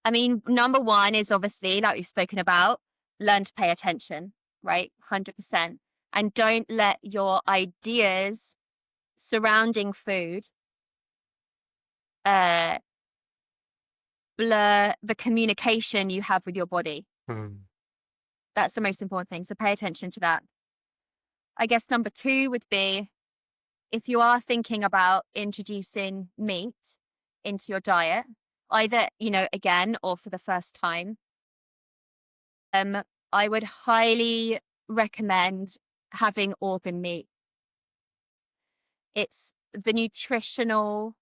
mean, number 1 is obviously, like we've spoken about, learn to pay attention, right? 100%. And don't let your ideas surrounding food blur the communication you have with your body. That's the most important thing. So pay attention to that. I guess number 2 would be, if you are thinking about introducing meat into your diet, either, you know, again, or for the first time, I would highly recommend having organ meat. It's the nutritional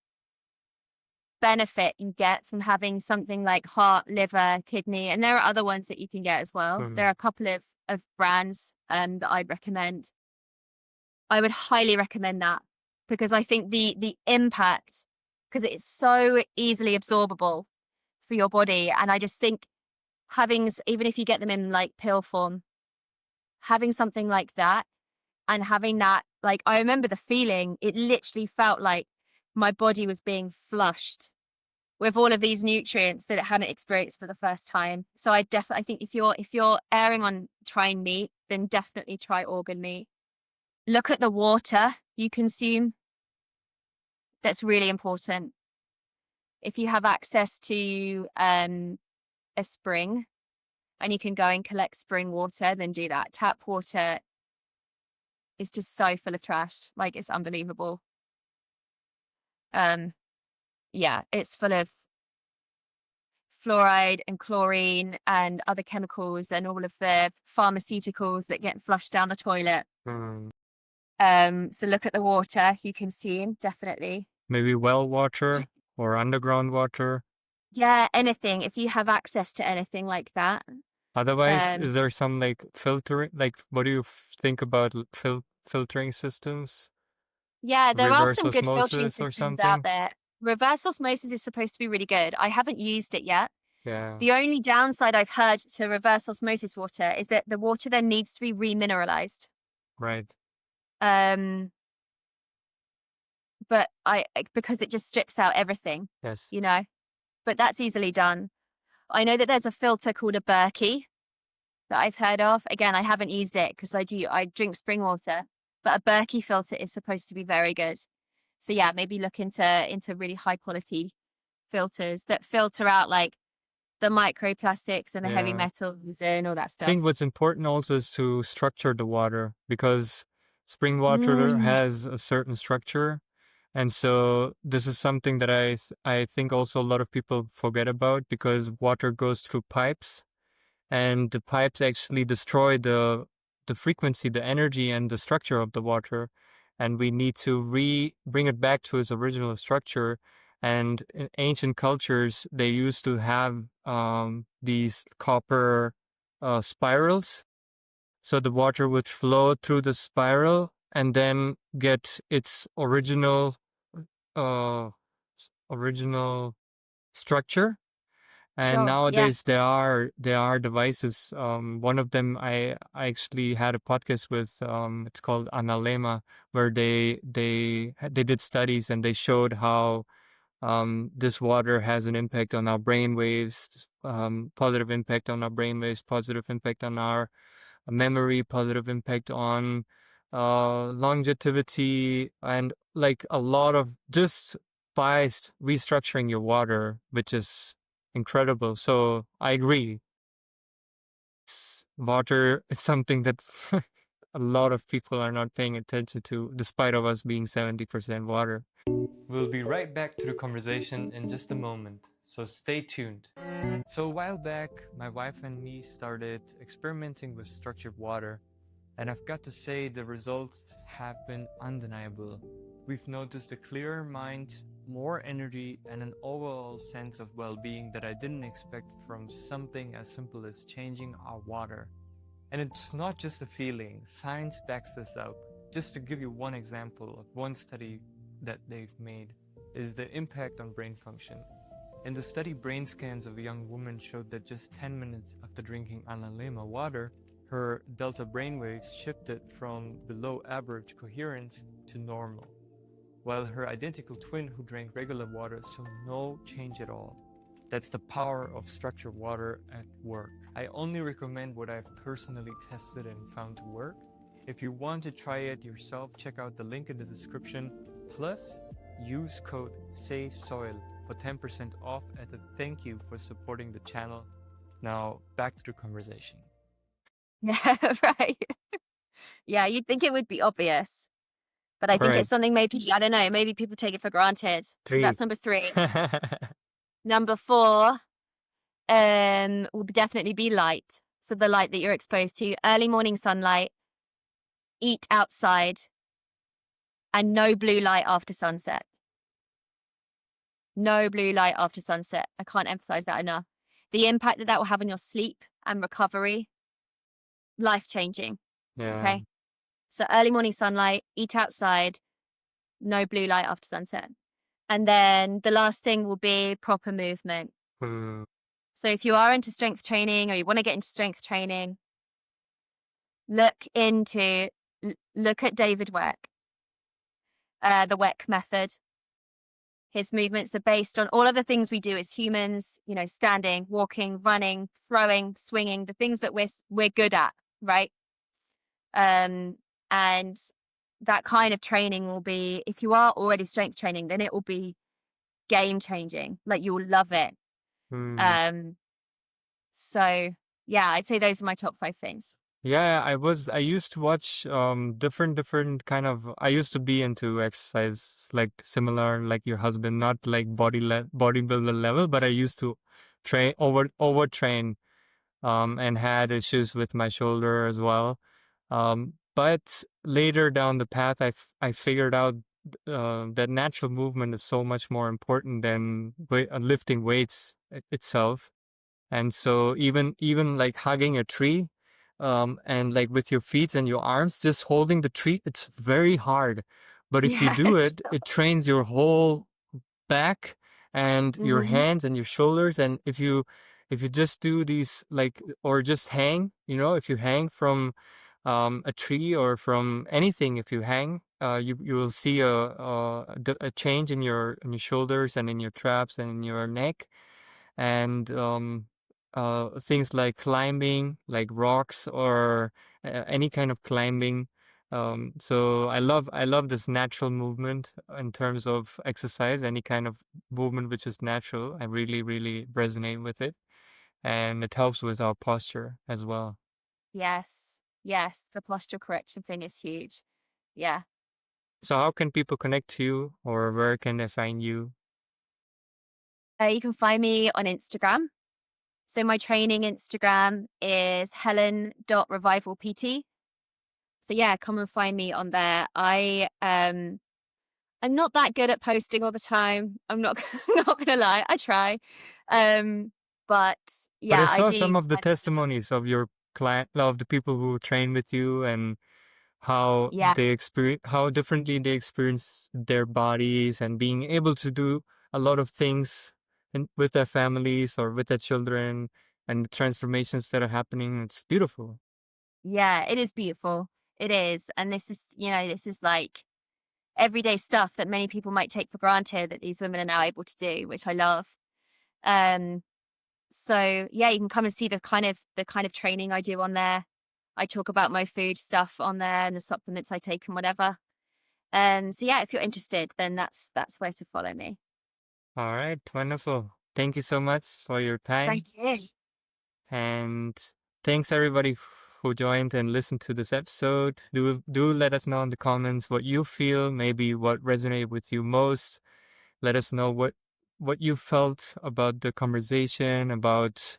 benefit you get from having something like heart, liver, kidney, and there are other ones that you can get as well. There are a couple of brands that I'd recommend. I would highly recommend that because I think the impact, because it's so easily absorbable for your body. And I just think even if you get them in like pill form, having something like that and having that, like, I remember the feeling, it literally felt like my body was being flushed with all of these nutrients that it hadn't experienced for the first time. So I think if you're erring on trying meat, then definitely try organ meat. Look at the water you consume. That's really important. If you have access to a spring, and you can go and collect spring water, then do that. Tap water is just so full of trash. Like, it's unbelievable. Yeah, it's full of fluoride and chlorine and other chemicals and all of the pharmaceuticals that get flushed down the toilet. So look at the water you consume, definitely. Maybe well water or underground water. Yeah, anything. If you have access to anything like that. Otherwise, is there some like filtering? Like, what do you think about filtering systems? Yeah, there are Reverse some good filtering osmosis or systems out something? there. Reverse osmosis is supposed to be really good. I haven't used it yet. Yeah, The only downside I've heard to reverse osmosis water is that the water then needs to be remineralized. right. But because it just strips out everything, Yes. you know. But that's easily done. I know that there's a filter called a Berkey that I've heard of. Again, I haven't used it because I drink spring water, but a Berkey filter is supposed to be very good. So yeah, maybe look into really high quality filters that filter out like the microplastics and the heavy Yeah. metals and all that I stuff. think what's important also is to structure the water, because spring water has a certain structure. And so this is something that I think also a lot of people forget about, because water goes through pipes, and the pipes actually destroy the frequency, the energy, and the structure of the water. And we need to bring it back to its original structure. And in ancient cultures, they used to have these copper spirals. So the water would flow through the spiral and then get its uh, original structure. And Sure. Yeah. nowadays there are devices. One of them I actually had a podcast with. It's called Analema, where they did studies and they showed how this water has an impact on our brain waves, positive impact on our brain waves, positive impact on our memory, positive impact on longevity, and like a lot of just by restructuring your water, which is incredible. So I agree. Water is something that a lot of people are not paying attention to, despite of us being 70% water. We'll be right back to the conversation in just a moment, so stay tuned. So a while back, my wife and me started experimenting with structured water, and I've got to say the results have been undeniable. We've noticed a clearer mind, more energy, and an overall sense of well-being that I didn't expect from something as simple as changing our water. And it's not just a feeling, science backs this up. Just to give you one example of one study that they've made is the impact on brain function. In the study, brain scans of a young woman showed that just 10 minutes after drinking Analema water, her delta brainwaves shifted from below average coherence to normal, while her identical twin who drank regular water saw no change at all. That's the power of structured water at work. I only recommend what I've personally tested and found to work. If you want to try it yourself, check out the link in the description. Plus, use code SAVESOIL for 10% off as a thank you for supporting the channel. Now, back to the conversation. Yeah, right. Yeah, you'd think it would be obvious, but I think Right. it's something maybe, I don't know, maybe people take it for granted. So 3. that's number 3. Number 4 will definitely be light. So the light that you're exposed to, early morning sunlight, eat outside, and no blue light after sunset. No blue light after sunset. I can't emphasize that enough. The impact that will have on your sleep and recovery, life-changing. Yeah. Okay. So early morning sunlight, eat outside, no blue light after sunset. And then the last thing will be proper movement. So if you are into strength training or you want to get into strength training, look at David Weck, the Weck method. His movements are based on all of the things we do as humans, you know, standing, walking, running, throwing, swinging, the things that we're good at, right? And that kind of training will be, if you are already strength training, then it will be game changing. Like, you'll love it. So yeah, I'd say those are my top 5 things. Yeah, I used to watch different kind of, I used to be into exercise like similar like your husband, not like bodybuilder level, but I used to train overtrain and had issues with my shoulder as well. But later down the path, I figured out that natural movement is so much more important than lifting weights itself. And so even like hugging a tree, and like with your feet and your arms, just holding the tree, it's very hard. But if you Yeah. do it, it trains your whole back and your Mhm. hands and your shoulders. And if you just do these like, or just hang, if you hang from a tree or from anything, if you hang, you will see a change in your shoulders and in your traps and in your neck. And things like climbing, like rocks, or any kind of climbing. So I love this natural movement in terms of exercise. Any kind of movement which is natural, I really really resonate with it, and it helps with our posture as well. Yes. Yes, the posture correction thing is huge. Yeah. So how can people connect to you, or where can they find you? You can find me on Instagram. So my training Instagram is helen.revivalpt. So yeah, come and find me on there. I'm not that good at posting all the time. I'm not I'm not gonna lie. I try. Um but But I yeah, I saw do some of the kind of, testimonies of your client, of the people who train with you, and yeah. how differently they experience their bodies, and being able to do a lot of things with their families or with their children, and the transformations that are happening. It's beautiful. Yeah, it is beautiful. It is. And this is like everyday stuff that many people might take for granted that these women are now able to do, which I love. Um So yeah, you can come and see the kind of training I do on there. I talk about my food stuff on there and the supplements I take and whatever. So yeah, if you're interested, then that's where to follow me. All right, wonderful. Thank you so much for your time, Thank you. and thanks everybody who joined and listened to this episode. Do let us know in the comments what you feel, maybe what resonated with you most. Let us know what you felt about the conversation, about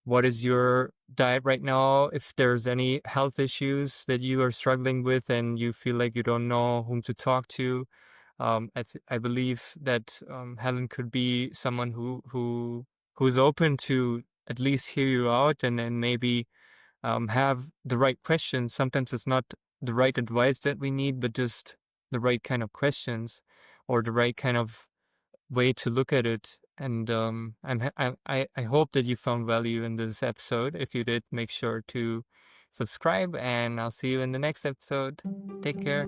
what is your diet right now, if there's any health issues that you are struggling with and you feel like you don't know whom to talk to. I believe that Helen could be someone who's open to at least hear you out, and then maybe have the right questions. Sometimes it's not the right advice that we need, but just the right kind of questions, or the right kind of way to look at it. And I hope that you found value in this episode. If you did, make sure to subscribe, and I'll see you in the next episode. Take care.